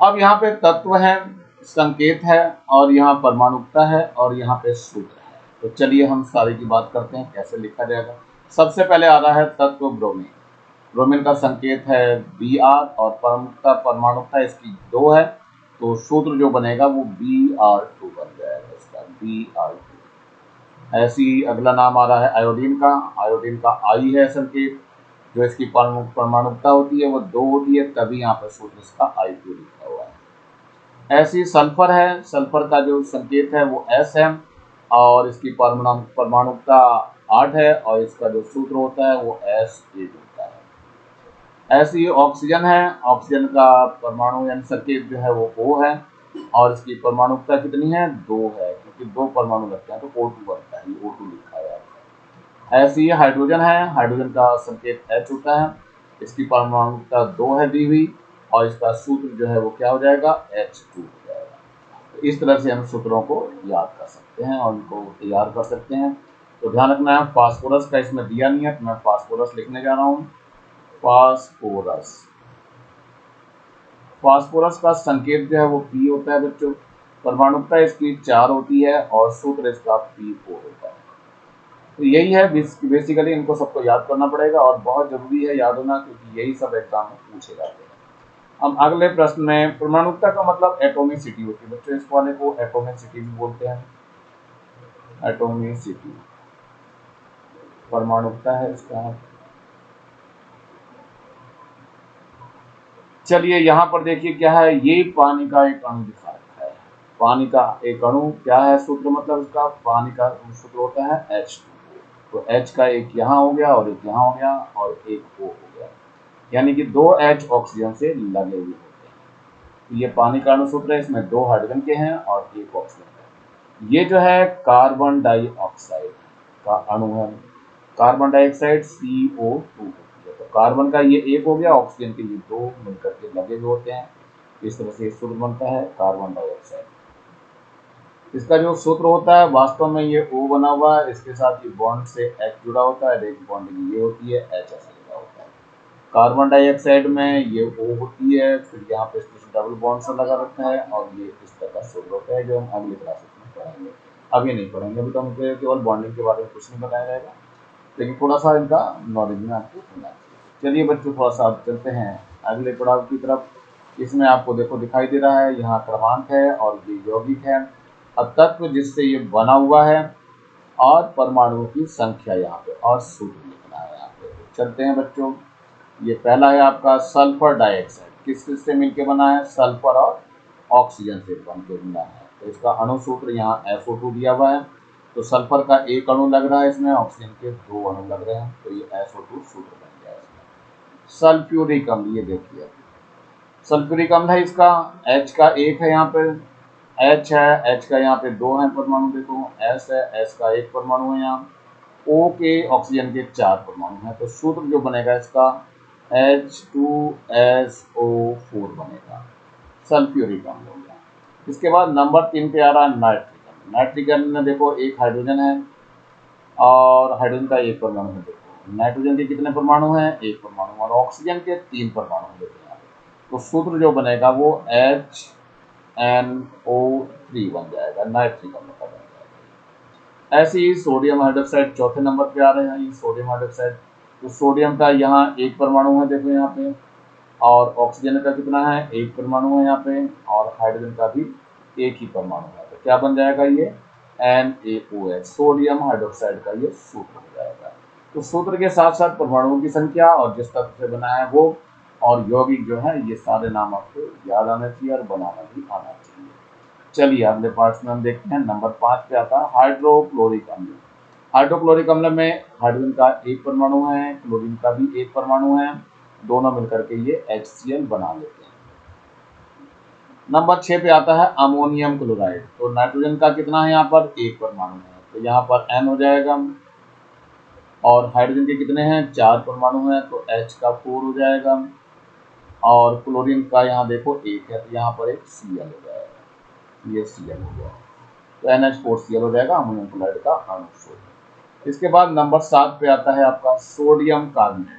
अब यहाँ पे तत्व है, संकेत है, और यहाँ परमाणुकता है, और यहाँ पे सूत्र है। तो चलिए हम सारी की बात करते हैं कैसे लिखा जाएगा। सबसे पहले आ रहा है तत्व ब्रोमीन। ब्रोमीन का संकेत है Br और परमाणुकता इसकी 2 है, तो सूत्र जो बनेगा वो Br2 बन जाएगा, इसका Br2। ऐसे ही अगला नाम आ रहा है आयोडीन का। आयोडीन का I है संकेत, जो इसकी परमाणुकता होती है वो 2 होती है, तभी यहाँ पर सूत्र इसका I2 लिखा हुआ है। ऐसे ही सल्फर है। सल्फर का जो संकेत है वो S है, और इसकी परमाणुकता 8 है, और इसका जो सूत्र होता है वो S8 होता है। ऐसे ही ऑक्सीजन है। ऑक्सीजन का परमाणु यानी संकेत जो है वो O है, और इसकी परमाणुकता कितनी है? 2 है, क्योंकि 2 परमाणु लगते हैं तो O2 बनता है, ये O2 लिखा है। ऐसे ही हाइड्रोजन है। हाइड्रोजन का संकेत H होता है, इसकी परमाणुकता 2 है दी हुई, और इसका सूत्र जो है वो क्या हो जाएगा? H2 हो जाएगा। तो इस तरह से हम सूत्रों को याद कर सकते हैं और उनको तैयार कर सकते हैं। तो ध्यान रखना है, फास्फोरस का इसमें दिया नहीं है, तो मैं फास्फोरस लिखने जा रहा हूँ। फास्फोरस, फास्फोरस का संकेत जो है वो P होता है बच्चों। परमाणुकता इसकी 4 होती है, और सूत्र इसका P4 होता है। तो यही है बेसिकली, इनको सबको याद करना पड़ेगा, और बहुत जरूरी है याद होना, क्योंकि यही सब एग्जाम में पूछे जाते हैं। हम अगले प्रश्न में, परमाणुकता का मतलब एटोमिसिटी होती है बच्चों, इस वाले को एटोमिसिटी भी बोलते हैं। एटोमिसिटी परमाणुकता है इसका। चलिए यहाँ पर देखिए क्या है, ये पानी का एक अणु दिखा रखा है। पानी का एक अणु क्या है? सूत्र मतलब इसका पानी का सूत्र होता है H2O। तो H का एक यहाँ हो गया, और एक यहाँ हो गया, और एक O हो गया, यानी कि 2 H ऑक्सीजन से लगे हुए होते हैं। तो ये पानी का अणु सूत्र है, इसमें 2 हाइड्रोजन के हैं और 1 ऑक्सीजन है। ये जो है कार्बन डाइऑक्साइड का अणु है। कार्बन डाइऑक्साइड CO2 होती है। तो कार्बन का ये 1 हो गया, ऑक्सीजन के ये 2 मिलकर के लगे हुए होते हैं। इस तरह से सूत्र बनता है कार्बन डाइऑक्साइड। इसका जो सूत्र होता है वास्तव में ये O बना हुआ है, इसके साथ ये बॉन्ड से H जुड़ा होता है, एक बॉन्ड ये होती है, H ऐसा जुड़ा होता है। कार्बन डाइऑक्साइड में ये O होती है, फिर यहाँ पे डबल बॉन्ड सा लगा रहता है, और ये इस तरह का सूत्र होता है, जो हम अगली क्लासेस में पढ़ेंगे। अभी नहीं पढ़ेंगे, अभी तो हमको केवल बॉन्डिंग के बारे में कुछ नहीं बताया जाएगा, लेकिन थोड़ा सा इनका नॉलेज में आपको होना चाहिए। चलिए बच्चों, थोड़ा सा आप चलते हैं अगले पड़ाव की तरफ। इसमें आपको देखो दिखाई दे रहा है, यहाँ क्रमांक है और ये यौगिक है। अब तत्व जिससे ये बना हुआ है, और परमाणुओं की संख्या यहाँ पे, और सूत्र लिखना है यहाँ पे। चलते हैं बच्चों, ये पहला है आपका सल्फर डाइऑक्साइड। किस किस से मिलकर बना है? सल्फर और ऑक्सीजन से बनकर बना है। तो इसका अणु सूत्र यहाँ SO2 दिया हुआ है। तो सल्फर का एक अणु लग रहा है इसमें, ऑक्सीजन के 2 अणु लग रहे हैं, तो ये SO2 सूत्र बन गया इसमें। सल्फ्यूरिक अम्ल, ये देखिए सल्फ्यूरिक अम्ल है, इसका H का 1 है, यहाँ पे H है, H का यहाँ पे 2 है परमाणु, देखो S है, S का 1 परमाणु है यहाँ। O के ऑक्सीजन के 4 परमाणु हैं, तो सूत्र जो बनेगा इसका H2SO4 बनेगा, सल्फ्यूरिक अम्ल हो गया। इसके बाद नंबर 3 पे आ रहा है नाइट्रिक अम्ल। नाइट्रिक अम्ल में देखो एक हाइड्रोजन है, और हाइड्रोजन का 1 परमाणु है। देखो नाइट्रोजन के कितने परमाणु हैं? 1 परमाणु, और ऑक्सीजन के 3 परमाणु हैं। देखो यहाँ पे, तो सूत्र जो बनेगा वो HNO3 बन जाएगा, नाइट्रिक अम्ल का बन जाएगा। ऐसे ही सोडियम हाइड्रोक्साइड चौथे नंबर पे आ रहे हैं, ये सोडियम हाइड्रोक्साइड। तो सोडियम का यहाँ 1 परमाणु है, देखो यहाँ पे, और ऑक्सीजन का कितना है? 1 परमाणु है यहाँ पे, और हाइड्रोजन का भी 1 ही परमाणु है। तो क्या बन जाएगा? ये NaOH, सोडियम हाइड्रोक्साइड का ये सूत्र हो जाएगा। तो सूत्र के साथ साथ परमाणुओं की संख्या और जिस तत्व से बना है वो, और यौगिक जो है, ये सारे नाम आपको याद आना चाहिए और बनाना भी आना चाहिए। चलिए अगले पार्ट में हम देखते हैं, नंबर 5 पे आता है हाइड्रोक्लोरिक अम्ल। हाइड्रोक्लोरिक अम्ल में हाइड्रोजन का 1 परमाणु है, क्लोरीन का भी 1 परमाणु है, दोनों मिलकर के ये HCl बना लेते हैं। नंबर 6 पे आता है अमोनियम क्लोराइड। तो नाइट्रोजन का कितना है यहाँ पर, 1 परमाणु है, तो यहाँ पर N हो जाएगा। और हाइड्रोजन के कितने हैं, 4 परमाणु हैं, तो H का 4 हो जाएगा। और क्लोरीन का यहाँ देखो 1 है, तो यहाँ पर एक Cl हो जाएगा, ये Cl हो गया, तो NH4Cl हो जाएगा अमोनियम क्लोराइड का अणु। इसके बाद नंबर 7 पे आता है आपका सोडियम कार्बोनेट।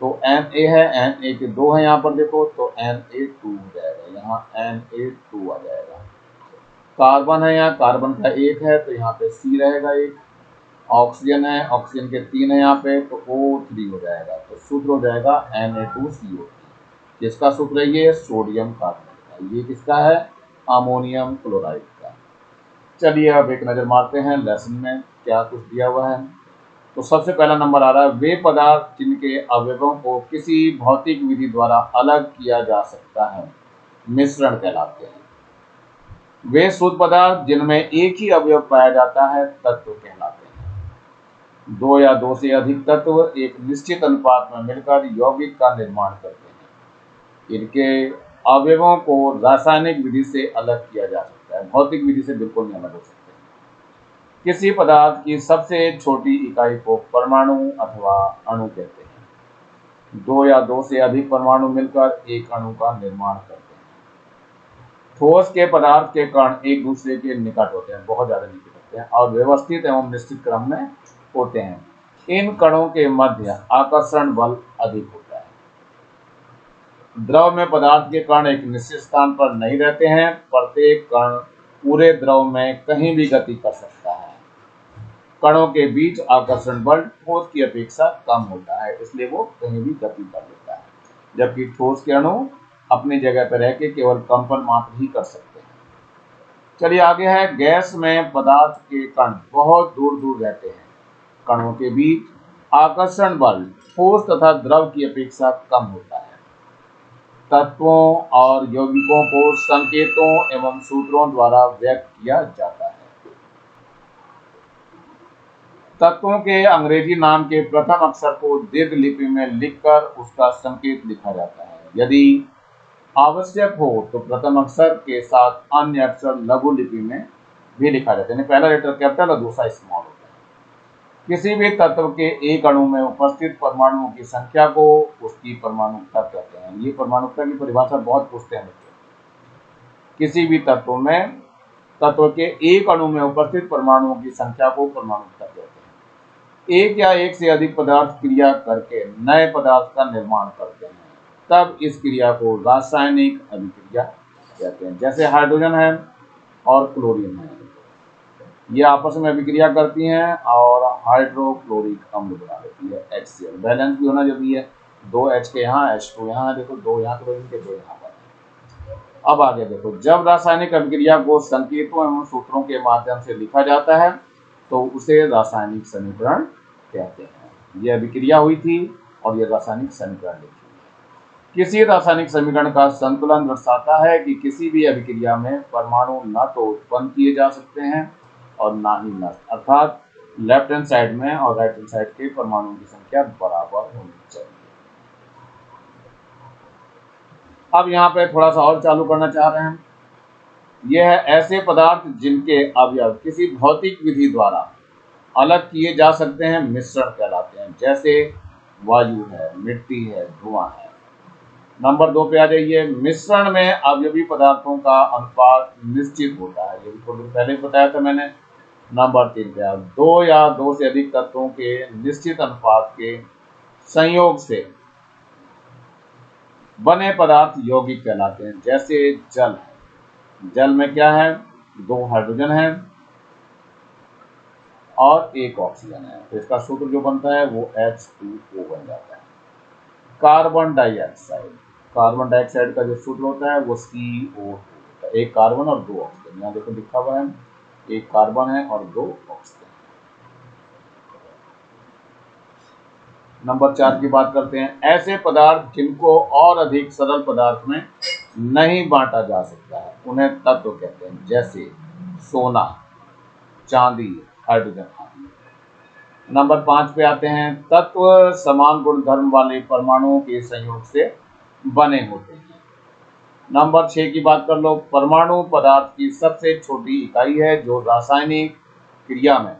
तो Na है, Na के 2 है यहाँ पर देखो, तो Na2 हो जाएगा, यहाँ Na2 आ जाएगा। कार्बन है, यहाँ कार्बन का 1 है, तो यहाँ पे C रहेगा 1। ऑक्सीजन है, ऑक्सीजन के 3 है यहाँ पे, तो O3 हो जाएगा, तो सूत्र हो जाएगा Na2CO3। किसका सूत्र है ये, सोडियम कार्बोनेट का। ये किसका है, अमोनियम क्लोराइड का। चलिए अब एक नजर मारते हैं लेसन में क्या कुछ दिया हुआ है। तो सबसे पहला नंबर आ रहा है, वे पदार्थ जिनके अवयवों को किसी भौतिक विधि द्वारा अलग किया जा सकता है मिश्रण कहलाते हैं। वे शुद्ध पदार्थ जिनमें एक ही अवयव पाया जाता है तत्व कहलाते हैं। 2 या 2 से अधिक तत्व एक निश्चित अनुपात में मिलकर यौगिक का निर्माण करते हैं। इनके अवयवों को रासायनिक विधि से अलग किया जा सकता है, भौतिक विधि से बिल्कुल नहीं अलग हो सकते। किसी पदार्थ की सबसे छोटी इकाई को परमाणु अथवा अणु कहते हैं। 2 या 2 से अधिक परमाणु मिलकर एक अणु का निर्माण करते हैं। ठोस के पदार्थ के कण एक दूसरे के निकट होते हैं, बहुत ज्यादा निकट होते हैं, और व्यवस्थित एवं निश्चित क्रम में होते हैं। इन कणों के मध्य आकर्षण बल अधिक होता है। द्रव में पदार्थ के कण एक निश्चित स्थान पर नहीं रहते हैं, प्रत्येक कण पूरे द्रव में कहीं भी गति कर सकता है। कणों के बीच आकर्षण बल ठोस की अपेक्षा कम होता है, इसलिए वो कहीं भी गति कर लेता है, जबकि ठोस के अणु अपनी जगह पर रह के केवल कंपन मात्र ही कर सकते हैं। चलिए आगे है, गैस में पदार्थ के कण बहुत दूर दूर रहते हैं। कणों के बीच आकर्षण बल ठोस तथा द्रव की अपेक्षा कम होता है। तत्वों और यौगिकों को संकेतों एवं सूत्रों द्वारा व्यक्त किया जाता है। तत्वों के अंग्रेजी नाम के प्रथम अक्षर को दीर्घ लिपि में लिखकर उसका संकेत लिखा जाता है। यदि आवश्यक हो तो प्रथम अक्षर के साथ अन्य अक्षर लघु लिपि में भी लिखा जाता है, पहला लेटर कैपिटल और दूसरा स्मॉल होता है। किसी भी तत्व के एक अणु में उपस्थित परमाणुओं की संख्या को उसकी परमाणुकता कहते हैं। ये परमाणुकता की परिभाषा बहुत पूछते हैं बच्चों। किसी भी तत्व के एक अणु में उपस्थित परमाणुओं की संख्या को परमाणुकता कहते हैं। एक या एक से अधिक पदार्थ क्रिया करके नए पदार्थ का निर्माण करते हैं, तब इस क्रिया को रासायनिक अभिक्रिया कहते हैं। जैसे हाइड्रोजन है और क्लोरीन है, ये आपस में अभिक्रिया करती हैं और हाइड्रोक्लोरिक अम्ल बना देती है, HCl। बैलेंस भी होना जरूरी है, 2 H के यहाँ, H2 यहाँ, देखो 2 यहाँ क्लोरीन के 2 यहाँ पर। अब आगे देखो, जब रासायनिक अभिक्रिया को संकेतों एवं सूत्रों के माध्यम से लिखा जाता है तो उसे रासायनिक समीकरण कहते हैं। यह अभिक्रिया हुई थी और यह रासायनिक समीकरण लिखी है। किसी रासायनिक समीकरण का संतुलन दर्शाता है कि किसी भी अभिक्रिया में परमाणु न तो उत्पन्न किए जा सकते हैं और ना ही नष्ट, अर्थात लेफ्ट हैंड साइड में और राइट हैंड साइड के परमाणुओं की संख्या बराबर होनी चाहिए। अब यहाँ पे थोड़ा सा और चालू करना चाह रहे हैं। यह है ऐसे पदार्थ जिनके अवयव किसी भौतिक विधि द्वारा अलग किए जा सकते हैं मिश्रण कहलाते हैं। जैसे वायु है, मिट्टी है, धुआं है। नंबर 2 पे आ जाइए, मिश्रण में अवयवी पदार्थों का अनुपात निश्चित होता है, ये भी थोड़ी पहले ही बताया था मैंने। नंबर 3 पे 2 या 2 से अधिक तत्वों के निश्चित अनुपात के संयोग से बने पदार्थ यौगिक कहलाते हैं। जैसे जल है, जल में क्या है, 2 हाइड्रोजन है और 1 ऑक्सीजन है, तो इसका सूत्र जो बनता है वो H2O बन जाता है। कार्बन डाइऑक्साइड, कार्बन डाइऑक्साइड का जो सूत्र होता है वो CO2 होता है। 1 कार्बन और 2 ऑक्सीजन, यहाँ देखो लिखा हुआ है 1 कार्बन है और 2 ऑक्सीजन। नंबर 4 की बात करते हैं, ऐसे पदार्थ जिनको और अधिक सरल पदार्थ में नहीं बांटा जा सकता है उन्हें तत्व कहते हैं। जैसे सोना, चांदी, हाइड्रोजन आदि। नंबर 5 पे आते हैं, तत्व समान गुण धर्म वाले परमाणुओं के संयोग से बने होते हैं। नंबर 6 की बात कर लो, परमाणु पदार्थ की सबसे छोटी इकाई है जो रासायनिक क्रिया में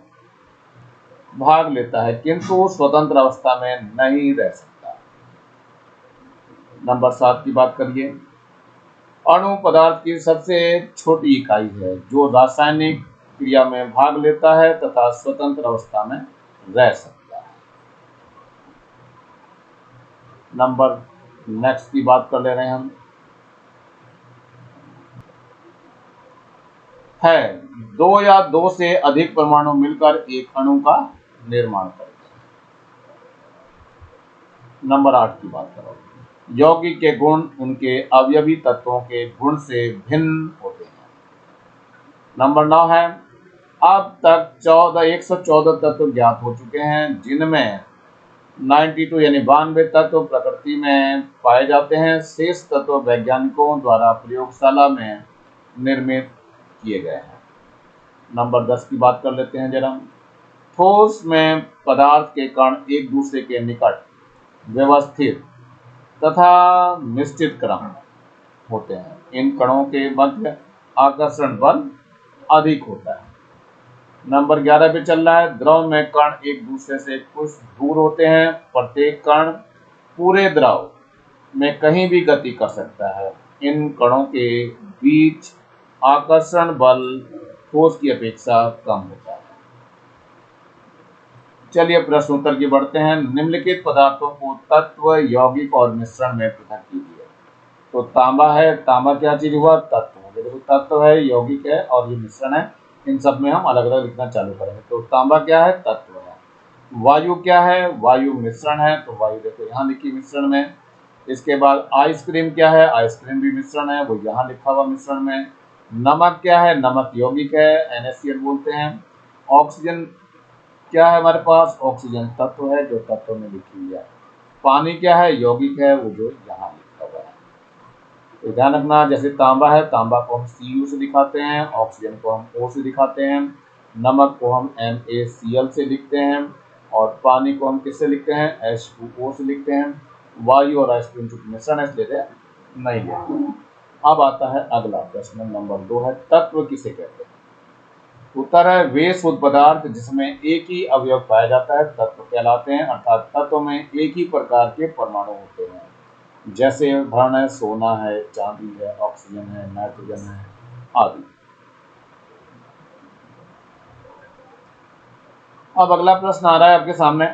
भाग लेता है किंतु स्वतंत्र अवस्था में नहीं रह सकता। नंबर 7 की बात करिए, अणु पदार्थ की सबसे छोटी इकाई है जो रासायनिक क्रिया में भाग लेता है तथा स्वतंत्र अवस्था में रह सकता है। नंबर नेक्स्ट की बात कर ले रहे हैं हम, है दो या दो से अधिक परमाणु मिलकर एक अणु का निर्माण करते हैं। नंबर 8 की बात करो, यौगिक के गुण उनके अवयवी तत्वों के गुण से भिन्न होते हैं। नंबर 9 है, अब तक 114 तत्व ज्ञात हो चुके हैं जिनमें 92 यानी 92 तत्व प्रकृति में पाए जाते हैं। शेष तत्व वैज्ञानिकों द्वारा प्रयोगशाला में निर्मित किए गए हैं। नंबर 10 की बात कर लेते हैं जरा, ठोस में पदार्थ के कण एक दूसरे के निकट व्यवस्थित तथा निश्चित क्रम होते हैं। इन कणों के मध्य आकर्षण बल अधिक होता है। नंबर 11 पे चल रहा है, द्रव में कण एक दूसरे से कुछ दूर होते हैं। प्रत्येक कण पूरे द्रव में कहीं भी गति कर सकता है। इन कणों के बीच आकर्षण बल ठोस की अपेक्षा कम होता है। चलिए प्रश्न उत्तर की बढ़ते हैं। निम्नलिखित पदार्थों को तत्व, यौगिक और मिश्रण में पृथक कीजिए। तो तांबा है, तांबा क्या चीज हुआ? तत्व। देखो तत्व है, यौगिक है और ये मिश्रण है। इन सब में हम अलग अलग लिखना चालू करेंगे। तो तांबा क्या है? तत्व है। वायु क्या है? वायु मिश्रण है, तो वायु देखो यहाँ लिखी मिश्रण में। इसके बाद आइसक्रीम क्या है? आइसक्रीम भी मिश्रण है, वो यहाँ लिखा हुआ मिश्रण में। नमक क्या है? नमक यौगिक है, NaCl बोलते हैं। ऑक्सीजन क्या है हमारे पास? ऑक्सीजन तत्व है, जो तत्व में लिखी हुई है। पानी क्या है? यौगिक है, वो जो यहाँ लिखा हुआ है। तो ध्यान रखना, जैसे तांबा है, तांबा को हम Cu से दिखाते हैं, ऑक्सीजन को हम O से दिखाते हैं, नमक को हम NaCl से लिखते हैं और पानी को हम किससे लिखते हैं? H2O से लिखते हैं। वायु और आइसक्रीम चूंकि मिश्रण है इसलिए नहीं लिखते। अब आता है अगला प्रश्न, नंबर 2 है, तत्व किसे कहते हैं? उत्तर है, वे शुद्ध पदार्थ जिसमें एक ही अवयव पाया जाता है तत्व कहलाते हैं। अर्थात तत्व में एक ही प्रकार के परमाणु होते हैं। जैसे उदाहरण है, सोना है, चांदी है, ऑक्सीजन है, नाइट्रोजन है आदि। अब अगला प्रश्न आ रहा है आपके सामने,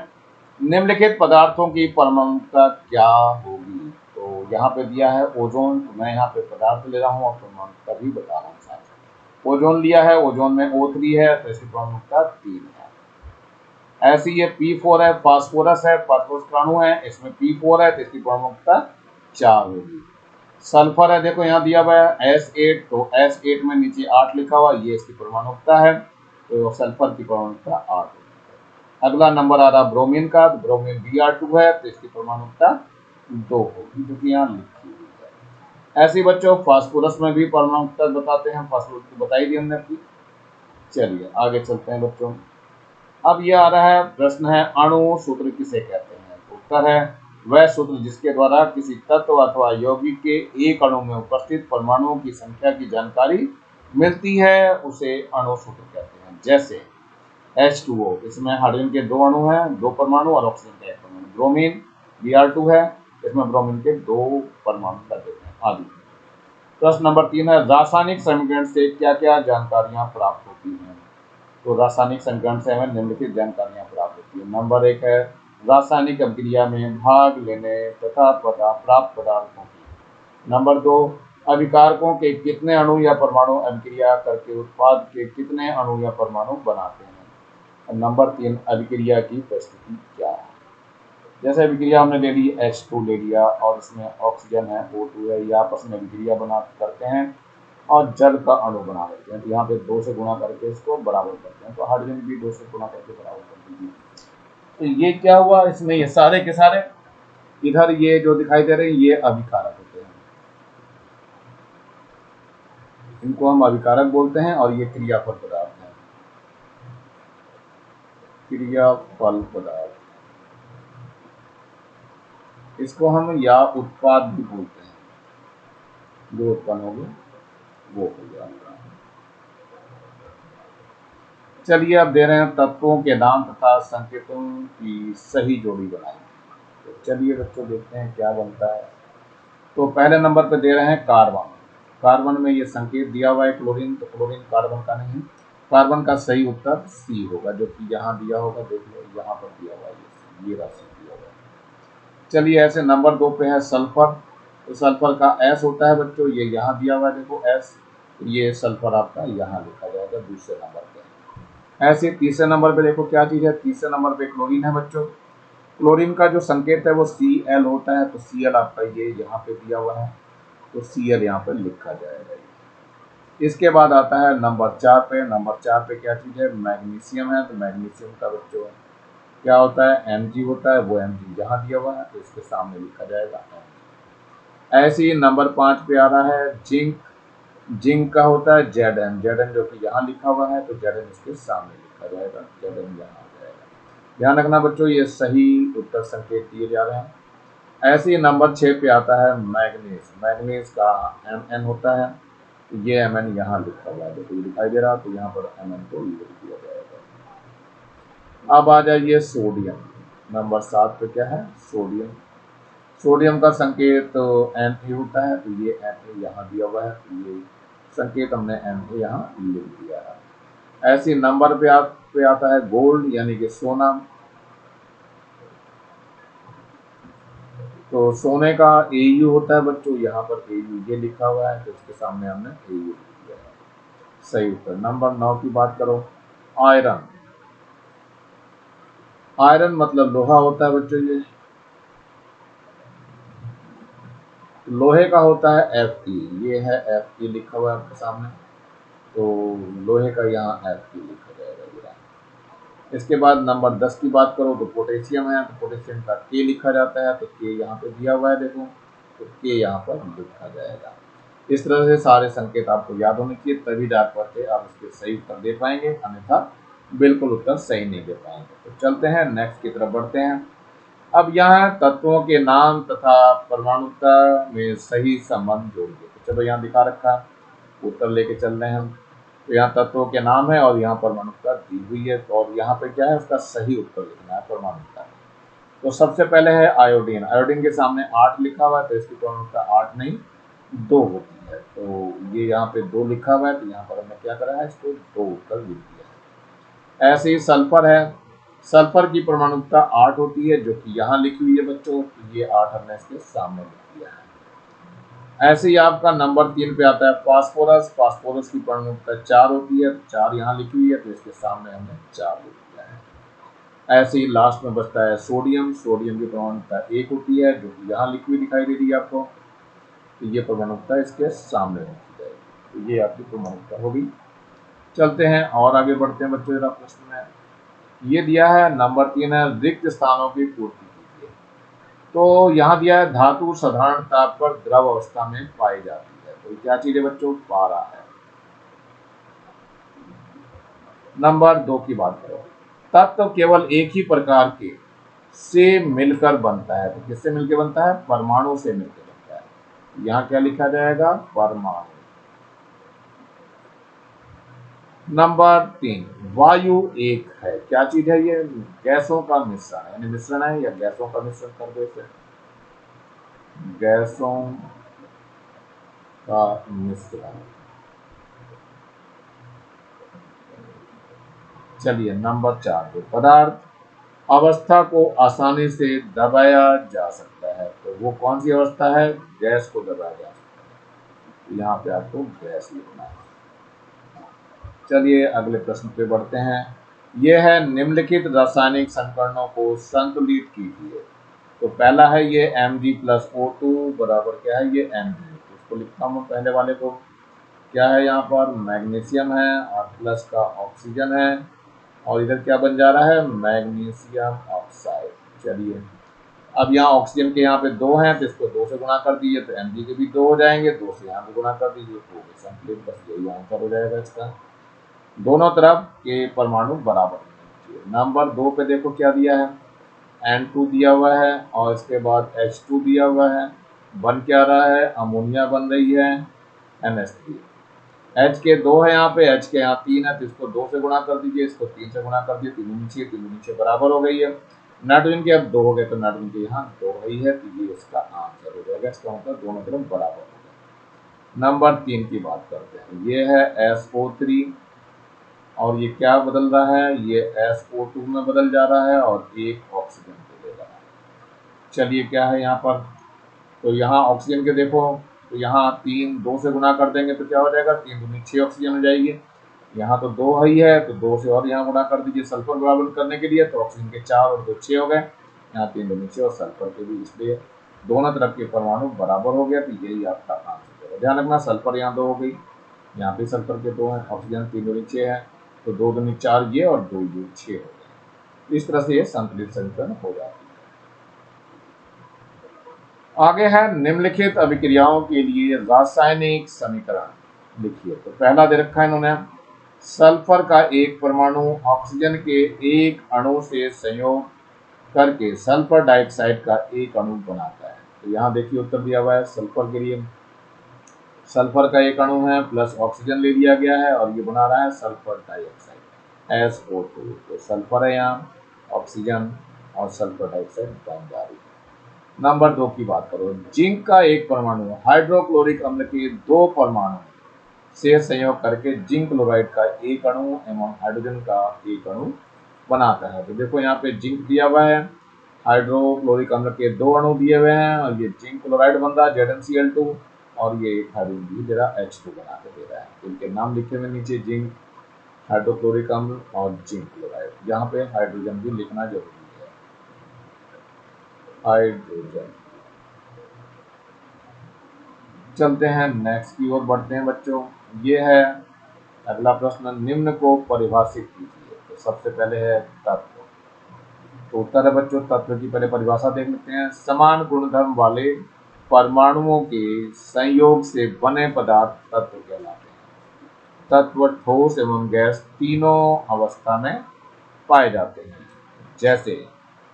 निम्नलिखित पदार्थों की परमाणुता क्या होगी? तो यहाँ पे दिया है ओजोन, तो मैं यहाँ पे पदार्थ ले रहा हूँ और परमाणुता भी बता रहा हूँ साथ। ओजोन लिया है, ओजोन में O3 है तो इसकी परमाणुता 3 है। ऐसे ये P4 है, फास्फोरस है, फास्फोरस अणु है, इसमें P4 है तो इसकी परमाणुता 4 होगी। सल्फर है, देखो यहाँ दिया हुआ है S8, तो S8 में नीचे 8 लिखा हुआ, ये इसकी परमाणुता है, तो सल्फर की परमाणुता 8 होगी। अगला नंबर आ रहा ब्रोमीन का, तो ब्रोमीन Br2 है तो इसकी परमाणुता 2 होगी, जो कि यहाँ लिखी हुई है। ऐसे बच्चों फास्फोरस में भी परमाणुता बताते हैं, फास्फोरस की बताई दी हमने अपनी। चलिए आगे चलते हैं बच्चों। अब ये आ रहा है प्रश्न है, अणु सूत्र किसे कहते हैं? तो उत्तर है, वह सूत्र जिसके द्वारा किसी तत्व अथवा यौगिक के एक अणु में उपस्थित परमाणुओं की संख्या की जानकारी मिलती है, उसे अणु सूत्र कहते हैं। जैसे H2O, इसमें हाइड्रोजन के 2 अणु हैं, 2 परमाणु, और ऑक्सीजन का 1 परमाणु। ब्रोमीन Br2 है, इसमें ब्रोमीन के 2 परमाणु लगे हैं आदि। प्रश्न नंबर 3 है, रासायनिक समीकरण से क्या क्या जानकारियां प्राप्त होती हैं? तो रासायनिक समीकरण से हमें निम्नलिखित जानकारियां प्राप्त होती है। नंबर 1 है, रासायनिक अभिक्रिया में भाग लेने तथा प्राप्त पदार्थों की। नंबर 2, अभिकारकों के कितने अणु या परमाणु अभिक्रिया करके उत्पाद के कितने अणु या परमाणु बनाते हैं। और नंबर 3, अभिक्रिया की परिस्थिति क्या है? जैसे अभिक्रिया हमने ले ली, H2 ले लिया और इसमें ऑक्सीजन है, O2 है, ये आपस में अभिक्रिया बना करते हैं और जल का अणु बना लेते हैं। तो यहाँ पे 2 से गुणा करके इसको बराबर करते हैं, तो हाइड्रोजन भी 2 से गुणा करके बराबर कर दीजिए। तो ये क्या हुआ, इसमें ये सारे के सारे इधर ये जो दिखाई दे रहे हैं ये अभिकारक होते हैं, इनको हम अभिकारक बोलते हैं और ये क्रियाफल पदार्थ है। क्रिया फल पदार्थ, इसको हम या उत्पाद भी बोलते हैं, जो उत्पन्न हो गया वो हो गया। चलिए अब दे रहे हैं तत्वों के नाम तथा संकेतों की सही जोड़ी बनाई। तो चलिए बच्चों देखते हैं क्या बनता है। तो पहले नंबर पे दे रहे हैं कार्बन। कार्बन में ये संकेत दिया हुआ है क्लोरीन, तो क्लोरीन कार्बन का नहीं है। कार्बन का सही उत्तर सी होगा, जो कि यहाँ दिया होगा, देख लो यहाँ पर दिया हुआ है, ये राशि दिया हुआ है। चलिए ऐसे नंबर 2 पे है सल्फर। तो सल्फर का एस होता है बच्चों, ये यहाँ दिया हुआ है, देखो एस, ये सल्फर आपका यहाँ लिखा जाएगा दूसरे नंबर पे। ऐसे तीसरे नंबर पे देखो क्या चीज है, तीसरे नंबर पे क्लोरीन है बच्चों। क्लोरीन का जो संकेत है वो Cl होता है, तो Cl आपका ये यहाँ पे दिया हुआ है, तो Cl यहाँ पे लिखा जाएगा। इसके बाद आता है नंबर 4 पे। नंबर 4 पे क्या चीज है, मैग्नीशियम है। तो मैग्नीशियम का बच्चों क्या होता है, Mg होता है, वो Mg यहाँ दिया हुआ है, तो इसके सामने लिखा जाएगा Mg। ऐसे ही नंबर 5 पे आ रहा है जिंक। जिंक का होता है Zn, Zn जो कि यहाँ लिखा हुआ है, तो Zn इसके सामने लिखा जाएगा, Zn यहाँ आ जाएगा। ध्यान रखना बच्चों, ये सही उत्तर संकेत दिए जा रहे हैं। ऐसे ही नंबर 6 पे आता है मैग्नीज। मैग्नीज का Mn होता है, ये Mn यहाँ लिखा हुआ है, देखो दिखाई दे रहा, तो यहाँ पर Mn को लिख दिया जाएगा। अब आ जाइए सोडियम। नंबर 7 पे क्या है, सोडियम। सोडियम का संकेत Na होता है, तो ये Na यहाँ दिया हुआ है, तो ये संकेत हमने Na यहाँ लिख दिया है। ऐसे नंबर पे आता है गोल्ड यानी कि सोना। तो सोने का Au होता है बच्चों, यहाँ पर Au ये लिखा हुआ है, तो इसके सामने हमने Au लिख दिया है। सही उत्तर। नंबर 9 की बात करो, आयरन। आयरन मतलब लोहा होता है बच्चों, ये लोहे का होता है Fe, ये है Fe लिखा हुआ है आपके सामने, तो लोहे का यहाँ Fe लिखा जाएगा। इसके बाद नंबर 10 की बात करो तो पोटेशियम है, तो पोटेशियम का K लिखा जाता है, तो K यहाँ पे दिया हुआ है देखो, तो K यहाँ पर लिखा जाएगा। इस तरह से सारे संकेत आपको याद होने चाहिए, तभी डाक करके आप इसके सही उत्तर दे पाएंगे, अन्यथा बिल्कुल उत्तर सही नहीं दे पाएंगे। तो चलते हैं नेक्स्ट की तरफ बढ़ते हैं। अब यहाँ तत्वों के नाम तथा परमाणुता में सही संबंध जोड़िए। तो चलो यहाँ दिखा रखा है, उत्तर लेके चल रहे हैं हम। तो यहाँ तत्वों के नाम है और यहाँ परमाणुता दी हुई है, तो और यहाँ पे क्या है, उसका सही उत्तर लिखना है परमाणुता। तो सबसे पहले है आयोडीन। आयोडीन के सामने 8 लिखा हुआ है, तो इसकी परमाणुता 8 नहीं 2 होती है, तो ये यहाँ पे 2 लिखा हुआ है, तो यहाँ पर हमने क्या करा है, इसको 2 उत्तर लिख दिया है। ऐसे ही सल्फर है। सल्फर की परमाणुता 8 होती है, जो कि यहाँ लिखी हुई है बच्चों, तो ये 8 हमने इसके सामने लिख दिया है। ऐसे ही आपका नंबर 3 पे आता है फास्फोरस। फास्फोरस की परमाणुता 4 होती है, तो 4 यहाँ लिखी हुई है, तो इसके सामने हमने 4 लिख दिया है। ऐसे ही लास्ट में बचता है सोडियम। सोडियम की परमाणुता 1 होती है, जो कि यहाँ लिखी हुई दिखाई दे रही है आपको, तो ये परमाणुता इसके सामने लिखी जाएगी, तो ये आपकी परमाणुता होगी। चलते हैं और आगे बढ़ते हैं बच्चों, जरा प्रश्न में ये दिया है नंबर 3 है रिक्त स्थानों की पूर्ति कीजिए। तो यहाँ दिया है धातु साधारण ताप पर द्रव अवस्था में पाई जाती है, तो क्या चीज है बच्चों, पारा है। नंबर 2 की बात करो, तत्व केवल एक ही प्रकार के से मिलकर बनता है, तो किससे मिलकर बनता है, परमाणु से मिलकर बनता है। यहाँ क्या लिखा जाएगा, परमाणु। नंबर 3, वायु एक है, क्या चीज है ये, गैसों का मिश्रण है, यानी मिश्रण है या गैसों का मिश्रण कर दो इसे, गैसों का मिश्रण। चलिए नंबर 4 पे, पदार्थ अवस्था को आसानी से दबाया जा सकता है, तो वो कौन सी अवस्था है, गैस को दबाया जा सकता है, यहाँ पे आपको गैस लिखना है। चलिए अगले प्रश्न पे बढ़ते हैं। यह है निम्नलिखित रासायनिक संकरणों को संतुलित कीजिए। तो पहला है ये Mg+O2 बराबर क्या है, ये Mg, तो इसको लिखता हूँ पहले वाले को। क्या है यहाँ पर, मैग्नीशियम है और प्लस का ऑक्सीजन है, और इधर क्या बन जा रहा है, मैग्नीशियम ऑक्साइड। चलिए अब यहाँ ऑक्सीजन के यहाँ पे 2 हैं, तो इसको 2 से गुणा कर दीजिए, तो Mg के भी 2 हो जाएंगे, 2 से यहाँ पे गुणा कर दीजिए, तो संतुलित, बस यही आंसर हो जाएगा इसका। दोनों तरफ के परमाणु बराबर होने नंबर 2 पे देखो क्या दिया है, N2 दिया हुआ है और इसके बाद H2 दिया हुआ है, बन क्या रहा है, अमोनिया बन रही है NH3। H के 2 है यहाँ पे, H के यहाँ 3 है, तो इसको 2 से गुणा कर दीजिए, इसको 3 से गुणा कर दीजिए, तीनों नीचे बराबर हो गई है। नाइट्रोजन के अब 2 हो गए, तो नाइट्रोजन के यहाँ 2 ही है, तो ये इसका आंसर हो जाएगा। इसका मतलब दोनों तरफ बराबर हो गया। नंबर 3 की बात करते हैं, ये है SO3 और ये क्या बदल रहा है, ये SO2 में बदल जा रहा है और एक ऑक्सीजन को ले रहा है। चलिए क्या है यहाँ पर, तो यहाँ ऑक्सीजन के देखो, तो यहाँ 3 2 से गुणा कर देंगे तो क्या हो जाएगा, 3 दूनी 6 ऑक्सीजन हो जाएगी। यहाँ तो 2 ही है, तो 2 से और यहाँ गुणा कर दीजिए सल्फर बराबर करने के लिए, तो ऑक्सीजन के 4 और 2 6 हो गए। यहाँ 3 दूनी 6 और सल्फर के भी, इसलिए दोनों तरफ के परमाणु बराबर हो गया, तो यही आपका आंसर है। ध्यान रखना, सल्फर यहाँ 2 हो गई, यहाँ पे सल्फर के 2 हैं, ऑक्सीजन 3 दूनी 6 है, तो 2 दूनी 4 ये और 2 ये 6 हो गए। इस तरह से ये संतुलित समीकरण हो जाती है। आगे है निम्नलिखित अभिक्रियाओं के लिए रासायनिक समीकरण लिखिए। तो पहला दे रखा है इन्होंने, सल्फर का एक परमाणु ऑक्सीजन के एक अणु से संयोग करके सल्फर डाइऑक्साइड का एक अणु बनाता है। तो यहाँ देखिए उत्तर दिया हुआ है, सल्फर के लिए सल्फर का एक अणु है प्लस ऑक्सीजन ले लिया गया है और ये बना रहा है सल्फर डाइऑक्साइड SO2। तो सल्फर है यहाँ, ऑक्सीजन और सल्फर डाइऑक्साइड बन जा रही है। नंबर 2 की बात करो, जिंक का एक परमाणु हाइड्रोक्लोरिक अम्ल के 2 परमाणु से संयोग करके जिंक क्लोराइड का एक अणु एवं हाइड्रोजन का एक अणु बनाता है। तो देखो यहाँ पे जिंक दिया हुआ है, हाइड्रोक्लोरिक अम्ल के 2 अणु दिए हुए हैं और ये जिंक क्लोराइड बन रहा है ZnCl2 और ये एक हाइड्रोजन भी दे रहा है H2 बना के दे रहा है। इनके नाम लिखे हुए नीचे, जिंक, हाइड्रोक्लोरिक अम्ल और जिंक क्लोराइड। यहाँ पे हाइड्रोजन भी लिखना जरूरी है, हाइड्रोजन। चलते हैं नेक्स्ट की ओर बढ़ते हैं बच्चों। ये है अगला प्रश्न, निम्न को परिभाषित कीजिए। तो सबसे पहले है तत्व। तो उत्तर है बच्चों, तत्व की पहले परिभाषा देख लेते हैं। समान गुणधर्म वाले परमाणुओं के संयोग से बने पदार्थ तत्व कहलाते हैं। तत्व ठोस एवं गैस तीनों अवस्था में पाए जाते हैं। जैसे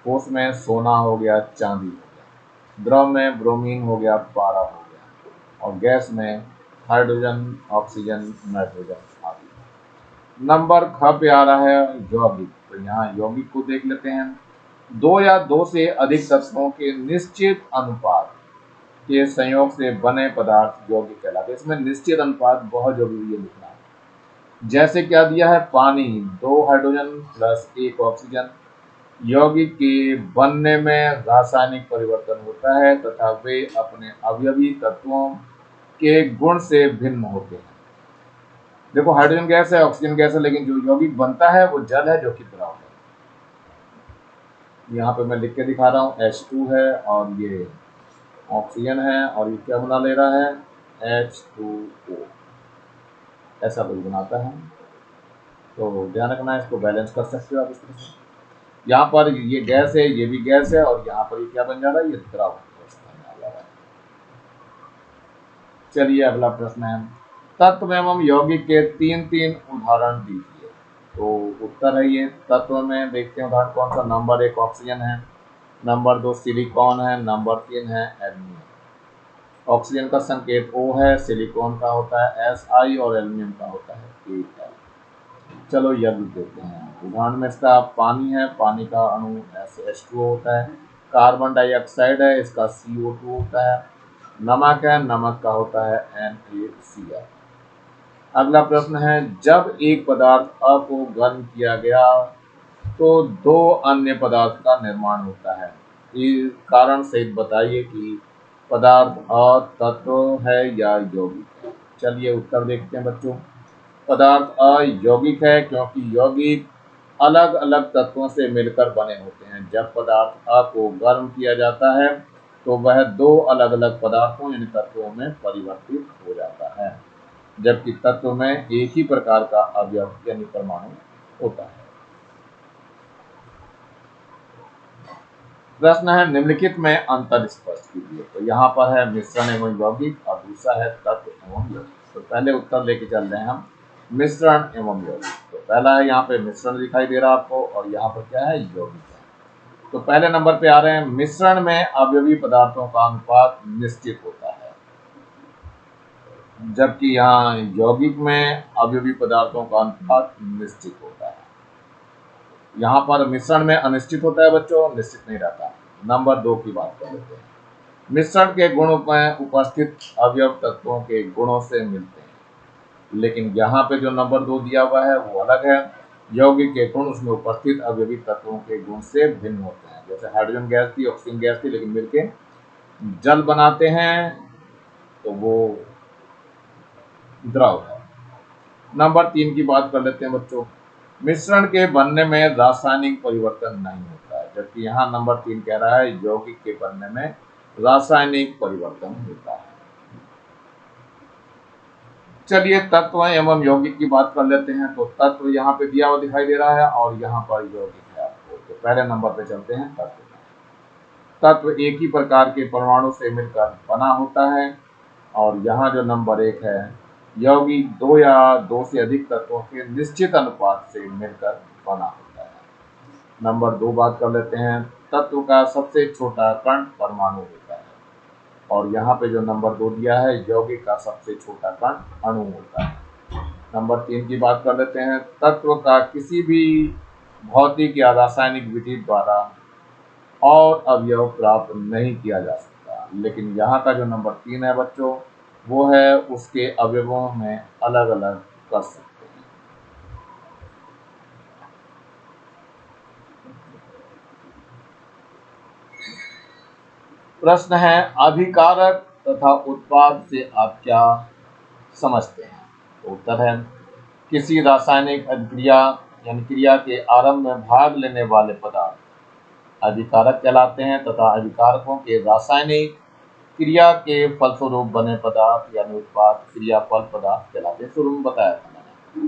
ठोस में सोना हो गया, चांदी हो गया, द्रव में ब्रोमीन हो गया, पारा हो गया, और गैस में हाइड्रोजन, ऑक्सीजन, नाइट्रोजन आदि। नंबर ख पे आ रहा है यौगिक। तो यहाँ यौगिक को देख लेते हैं। 2 या 2 से अधिक तत्वों के निश्चित अनुपात के संयोग से बने पदार्थ यौगिक कहलाते हैं। इसमें निश्चित अनुपात बहुत जरूरी है लिखना। जैसे क्या दिया है, पानी 2 हाइड्रोजन प्लस 1 ऑक्सीजन। यौगिक के बनने में रासायनिक परिवर्तन होता है तथा वे अपने अवयवी तत्वों के गुण से भिन्न होते हैं। देखो हाइड्रोजन गैस है, ऑक्सीजन गैस है, लेकिन जो यौगिक बनता है वो जल है जो कि द्रव है। यहाँ पे मैं लिख के दिखा रहा हूँ, H2 है और ये ऑक्सीजन है और ये क्या बना ले रहा है H2O, ऐसा कुछ बनाता है। तो ध्यान रखना है, इसको बैलेंस कर सकते हो आप इस तरह से। यहाँ पर ये गैस है, ये भी गैस है और यहाँ पर ये क्या बन जा रहा है, ये द्रव अवस्था में आ जा रहा है। चलिए अगला प्रश्न है, तत्व एवं यौगिक के 3 उदाहरण दीजिए। तो उत्तर है ये, तत्व में देखते हैं उदाहरण कौन सा। नंबर 1 ऑक्सीजन है, नंबर 2 सिलिकॉन है, नंबर 3 है एल्यूमिनियम। ऑक्सीजन का संकेत O है, सिलिकॉन का होता है Si और एल्यूमिनियम का होता है Al। चलो यौगिक देखते हैं। उदाहरण में इसका पानी है, पानी का अणु H2O होता है। कार्बन डाइऑक्साइड है, इसका CO2 होता है। नमक है, नमक का होता है NaCl। अगला प्रश्न है, जब एक पदार्थ अ को गर्म किया गया तो 2 अन्य पदार्थ का निर्माण होता है। इस कारण सहित बताइए कि पदार्थ अ तत्व है या यौगिक है। चलिए उत्तर देखते हैं बच्चों। पदार्थ अयौगिक है क्योंकि यौगिक अलग अलग तत्वों से मिलकर बने होते हैं। जब पदार्थ अ को गर्म किया जाता है तो वह 2 अलग अलग पदार्थों यानी तत्वों में परिवर्तित हो जाता है, जबकि तत्व में एक ही प्रकार का अवयव यानी परमाणु होता है। प्रश्न है, निम्नलिखित में अंतर स्पष्ट कीजिए। तो यहाँ पर है मिश्रण एवं यौगिक और दूसरा है तत्व एवं यौगिक। तो पहले उत्तर लेके चल रहे हैं हम। मिश्रण एवं यौगिक। तो पहला है यहाँ पे मिश्रण दिखाई दे रहा है आपको, और यहाँ पर क्या है, यौगिक है। तो पहले नंबर पे आ रहे हैं, मिश्रण में अवयवी पदार्थों का अनुपात निश्चित होता है, जबकि यहाँ यौगिक में अवयवी पदार्थों का अनुपात निश्चित होता है। यहाँ पर मिश्रण में अनिश्चित होता है बच्चों, निश्चित नहीं रहता। नंबर 2 की बात कर लेते हैं। मिश्रण के गुण में उपस्थित अवयव तत्वों के गुणों से मिलते हैं, लेकिन यहाँ पे जो नंबर 2 दिया हुआ है वो अलग है। यौगिक के गुण उसमें उपस्थित अवयवी तत्वों के गुण से भिन्न होते हैं। जैसे हाइड्रोजन गैस थी, ऑक्सीजन गैस थी, लेकिन मिलके जल बनाते हैं, तो वो द्रव है। नंबर 3 की बात कर लेते हैं बच्चों। मिश्रण के बनने में रासायनिक परिवर्तन नहीं होता है, जबकि यहाँ नंबर 3 कह रहा है यौगिक के बनने में रासायनिक परिवर्तन होता है। चलिए तत्व एवं यौगिक की बात कर लेते हैं। तो तत्व यहाँ पे दिया हुआ दिखाई दे रहा है, और यहाँ पर यौगिक है आपको। तो पहले नंबर पे चलते हैं तत्व। तत्व एक ही प्रकार के परमाणु से मिलकर बना होता है, और यहाँ जो नंबर 1 है, यौगिक 2 या 2 से अधिक तत्वों के निश्चित अनुपात से मिलकर बना होता है। नंबर 2 बात कर लेते हैं। तत्व का सबसे छोटा कण परमाणु होता है, और यहाँ पे जो नंबर 2 दिया है, यौगिक का सबसे छोटा कण अणु होता है। नंबर 3 की बात कर लेते हैं। तत्व का किसी भी भौतिक या रासायनिक विधि द्वारा और अवयव प्राप्त नहीं किया जा सकता, लेकिन यहाँ का जो नंबर 3 है बच्चों, वो है उसके अवयवों में अलग अलग कर सकते हैं। प्रश्न है, अभिकारक तथा उत्पाद से आप क्या समझते हैं? तो उत्तर है, किसी रासायनिक अभिक्रिया यानी क्रिया के आरंभ में भाग लेने वाले पदार्थ अभिकारक कहलाते हैं, तथा अभिकारकों के रासायनिक क्रिया के फलस्वरूप बने पदार्थ यानी उत्पाद क्रियाफल पदार्थ कहलाते हैं। शुरू में बताया था मैंने।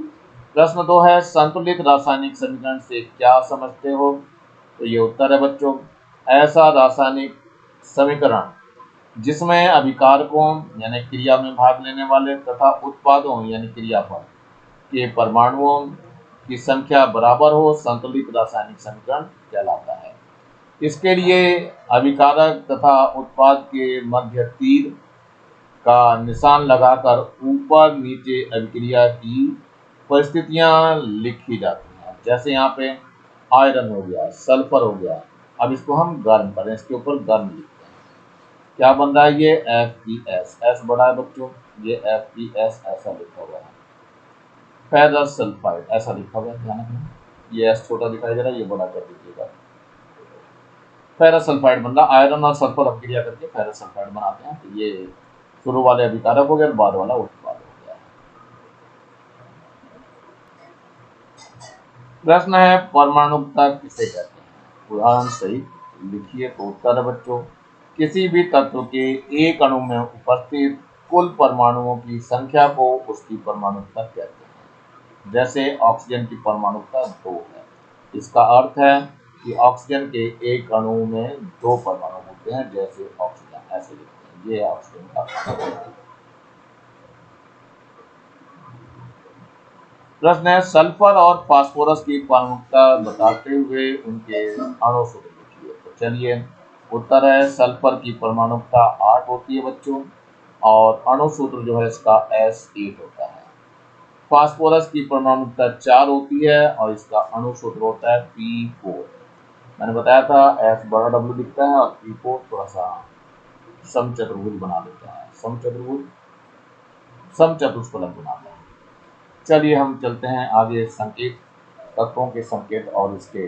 प्रश्न 2 है, संतुलित रासायनिक समीकरण से क्या समझते हो? तो ये उत्तर है बच्चों, ऐसा रासायनिक समीकरण जिसमें अभिकारकों यानी क्रिया में भाग लेने वाले तथा उत्पादों यानी क्रियाफल के परमाणुओं की संख्या बराबर हो, संतुलित रासायनिक समीकरण कहलाता है। इसके लिए अभिकारक तथा उत्पाद के मध्य तीर का निशान लगाकर ऊपर नीचे अभिक्रिया की परिस्थितियां लिखी जाती हैं। जैसे यहाँ पे आयरन हो गया, सल्फर हो गया, अब इसको हम गर्म करें, इसके ऊपर गर्म लिखते हैं, क्या बन रहा है, ये FeS, एस बड़ा है बच्चों, ये FeS ऐसा लिखा हुआ है। फेरस सल्फाइड ऐसा लिखा हुआ है, ध्यान रखना, ये एस छोटा दिखाई दे रहा है, ये बड़ा कर दीजिएगा। फेरस सल्फाइड बन रहा, आयरन और सल्फर अभिक्रिया करके फेरस सल्फाइड बनाते हैं। तो ये शुरू वाले अभिकारक हो गया, बाद वाला उत्पाद हो गया। प्रश्न है, परमाणुकता किसे कहते हैं? उदाहरण सही लिखिए। तो उत्तर है बच्चों, किसी भी तत्व के एक अणु में उपस्थित कुल परमाणुओं की संख्या को उसकी परमाणुकता कहते हैं। जैसे ऑक्सीजन की परमाणुकता 2 है, इसका अर्थ है कि ऑक्सीजन के एक अणु में 2 परमाणु होते हैं, जैसे ऑक्सीजन, ऐसे लिखते हैं, ये ऑक्सीजन का। प्रश्न है, सल्फर और फास्फोरस की परमाणुकता बताते हुए उनके अणु सूत्र लिखिए। तो चलिए, उत्तर है, सल्फर की परमाणुकता 8 होती है बच्चों, और अणु सूत्र जो है इसका S8 होता है। फास्फोरस की परमाणुकता 4 होती है, और इसका अणु सूत्र होता है P4। मैंने बताया था S बड़ा W दिखता है, और P4 थोड़ा सा समचतुर्भुज बना देता है, समचतुष्फलक बनाता है। चलिए हम चलते हैं आगे, संकेत, तत्वों के संकेत और इसके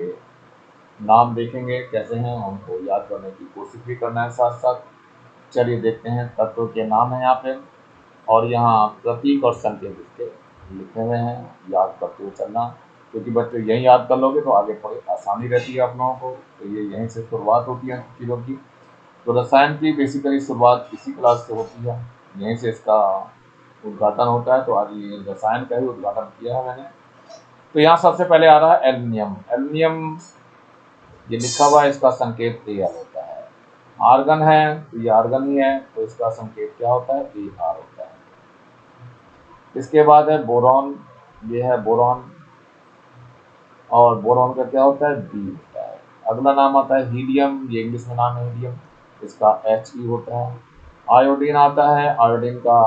नाम देखेंगे कैसे हैं, हमको याद करने की कोशिश भी करना है साथ साथ। चलिए देखते हैं, तत्व के नाम है यहाँ पे, और यहाँ प्रतीक और संकेत इसके लिखे हुए हैं, याद करते हुए चलना, क्योंकि बच्चों यही याद कर लोगे तो आगे थोड़ी आसानी रहती है आप लोगों को। तो ये यहीं से शुरुआत होती है चीज़ों की। तो रसायन की बेसिकली शुरुआत इसी क्लास से होती है, यहीं से इसका उद्घाटन होता है। तो आज ये रसायन का ही उद्घाटन किया है मैंने। तो यहाँ सबसे पहले आ रहा है एल्युमिनियम। एल्युमिनियम ये लिखा हुआ है, इसका संकेत Al होता है। आर्गन है, तो ये आर्गन ही है, तो इसका संकेत क्या होता है, Ar होता है। इसके बाद है बोरॉन। ये है बोरॉन, और बोरॉन का क्या होता है, बी होता है। अगला नाम आता है हीलियम, ये इंग्लिश में नाम है हीलियम, इसका He होता है। आयोडीन आता है, आयोडीन का,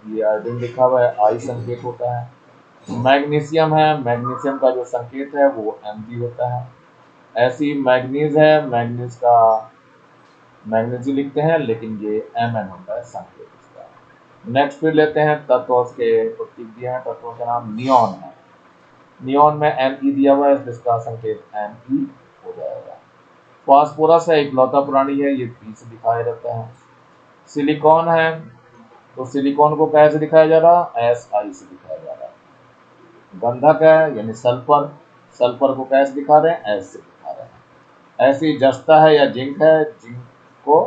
ये आयोडीन लिखा हुआ है, आई संकेत होता है। मैग्नीशियम है, मैग्नीशियम का जो संकेत है वो Mg होता है। ऐसी मैग्नीज है, मैग्नीज का मैग्नीजी लिखते हैं, लेकिन ये Mn होता है संकेत इसका। नेक्स्ट फिर लेते हैं तत्व के प्रतीक दिए हैं, तत्वों के नाम नियॉन है। नियॉन में Ne दिया हुआ है, जिसका संकेत Me हो जाएगा। फास्फोरस है, इकलौता प्राणी है, ये P से दिखाया जाता है। सिलिकॉन है, तो सिलिकॉन को कैसे दिखाया जा रहा है, Si से दिखाया जा रहा है। गंधक है यानी सल्फर, सल्फर को कैसे दिखा रहे हैं, S से दिखा रहे हैं। ऐसी जस्ता है या जिंक है, जिंक को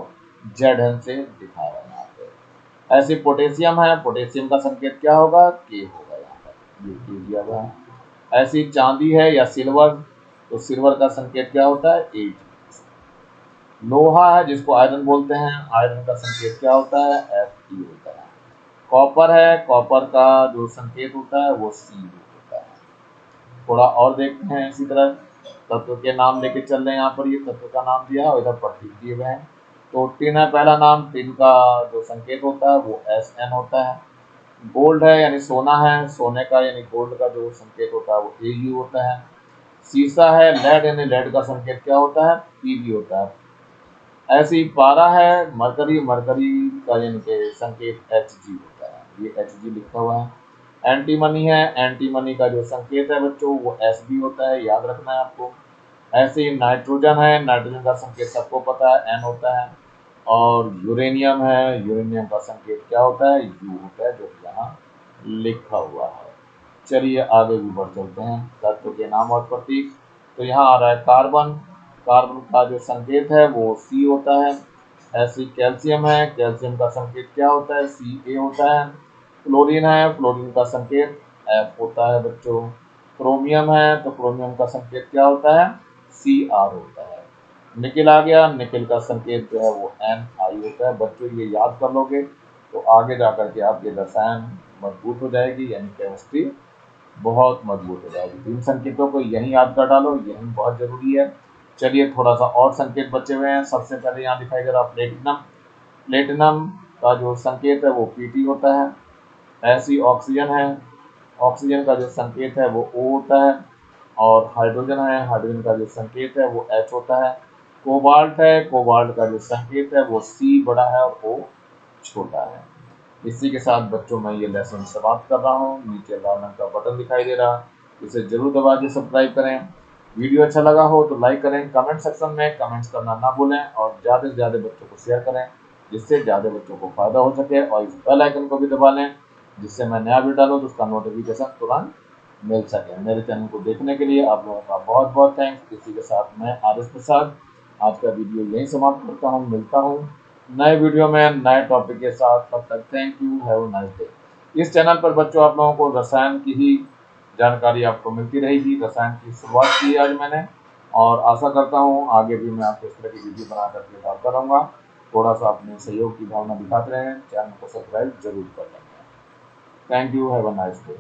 Zn से दिखा रहे हैं यहाँ पे। ऐसी पोटेशियम है, पोटेशियम का संकेत क्या होगा, K होगा यहाँ पर, ये K दिया हुआ है। ऐसी चांदी है या सिल्वर, तो सिल्वर का संकेत क्या होता है, Ag। लोहा है जिसको आयरन बोलते हैं, आयरन का संकेत क्या होता है, Fe होता है। कॉपर है, कॉपर का जो संकेत होता है वो Cu होता है। थोड़ा और देखते हैं इसी तरह तत्व के नाम लेके चल रहे हैं। यहाँ पर ये तत्व का नाम दिया है और इधर प्रतीक दिए हुए हैं। तो टिन है पहला नाम, टिन का जो संकेत होता है वो Sn होता है। गोल्ड है यानी सोना है, सोने का यानी गोल्ड का जो संकेत होता है वो Au होता है। सीसा है, लेड यानी लेड का संकेत क्या होता है, Pb होता है। ऐसी पारा है, मरकरी, मरकरी का यानी कि संकेत Hg होता है, ये Hg लिखा हुआ है। एंटीमनी है, एंटीमनी का जो संकेत है बच्चों वो Sb होता है, याद रखना है आपको। ऐसे ही नाइट्रोजन है, नाइट्रोजन का संकेत सबको पता है, N होता है। और यूरेनियम है, यूरेनियम का संकेत क्या होता है, U होता है, जो कि यहाँ लिखा हुआ है। चलिए आगे भी बढ़ चलते हैं, तत्व के नाम और प्रतीक। तो यहाँ आ रहा है कार्बन, कार्बन का जो संकेत है वो C होता है। ऐसी कैल्शियम है, कैल्शियम का संकेत क्या होता है, Ca होता है। फ्लोरीन है, फ्लोरीन का संकेत F होता है बच्चों। क्रोमियम है, तो क्रोमियम का संकेत क्या होता है, Cr होता है। निकिल आ गया, निकिल का संकेत जो है वो Ni होता है। बच्चों ये याद कर लोगे तो आगे जाकर के आपकी रसायन मजबूत हो जाएगी, यानी केमिस्ट्री बहुत मजबूत हो जाएगी। इन संकेतों को यहीं याद कर डालो, यही बहुत जरूरी है। चलिए थोड़ा सा और संकेत बचे हुए हैं। सबसे पहले यहाँ दिखाई दे रहा प्लेटिनम, प्लेटिनम का जो संकेत है वो Pt होता है। ऐसी ऑक्सीजन है, ऑक्सीजन का जो संकेत है वो O होता है। और हाइड्रोजन है, हाइड्रोजन का जो संकेत है वो H होता है। कोबाल्ट है, कोबाल्ट का जो संकेत है वो C बड़ा है और O छोटा है। इसी के साथ बच्चों मैं ये लेसन समाप्त कर रहा हूँ। नीचे लाल रंग का बटन दिखाई दे रहा, इसे जरूर दबा के सब्सक्राइब करें। वीडियो अच्छा लगा हो तो लाइक करें, कमेंट सेक्शन में कमेंट्स करना ना भूलें और ज़्यादा से ज़्यादा बच्चों को शेयर करें, जिससे ज़्यादा बच्चों को फायदा हो सके। और इस बेल आइकन को भी दबा लें, जिससे मैं नया वीडियो डालूँ तो उसका नोटिफिकेशन तुरंत मिल सके। मेरे चैनल को देखने के लिए आप लोगों का बहुत बहुत थैंक्स। इसी के साथ मैं RS प्रसाद आज का वीडियो यहीं समाप्त करता हूँ। मिलता हूँ नए वीडियो में नए टॉपिक के साथ, तब तक thank you, have a nice day. इस चैनल पर बच्चों आप लोगों को रसायन की ही जानकारी आपको मिलती रहेगी। रसायन की शुरुआत की है आज मैंने, और आशा करता हूँ आगे भी मैं आपको इस तरह की वीडियो बना करके डालता रहूँगा। थोड़ा सा अपने सहयोग की भावना दिखाते रहें, चैनल को सब्सक्राइब जरूर कर लेंगे। Thank you, have a nice day.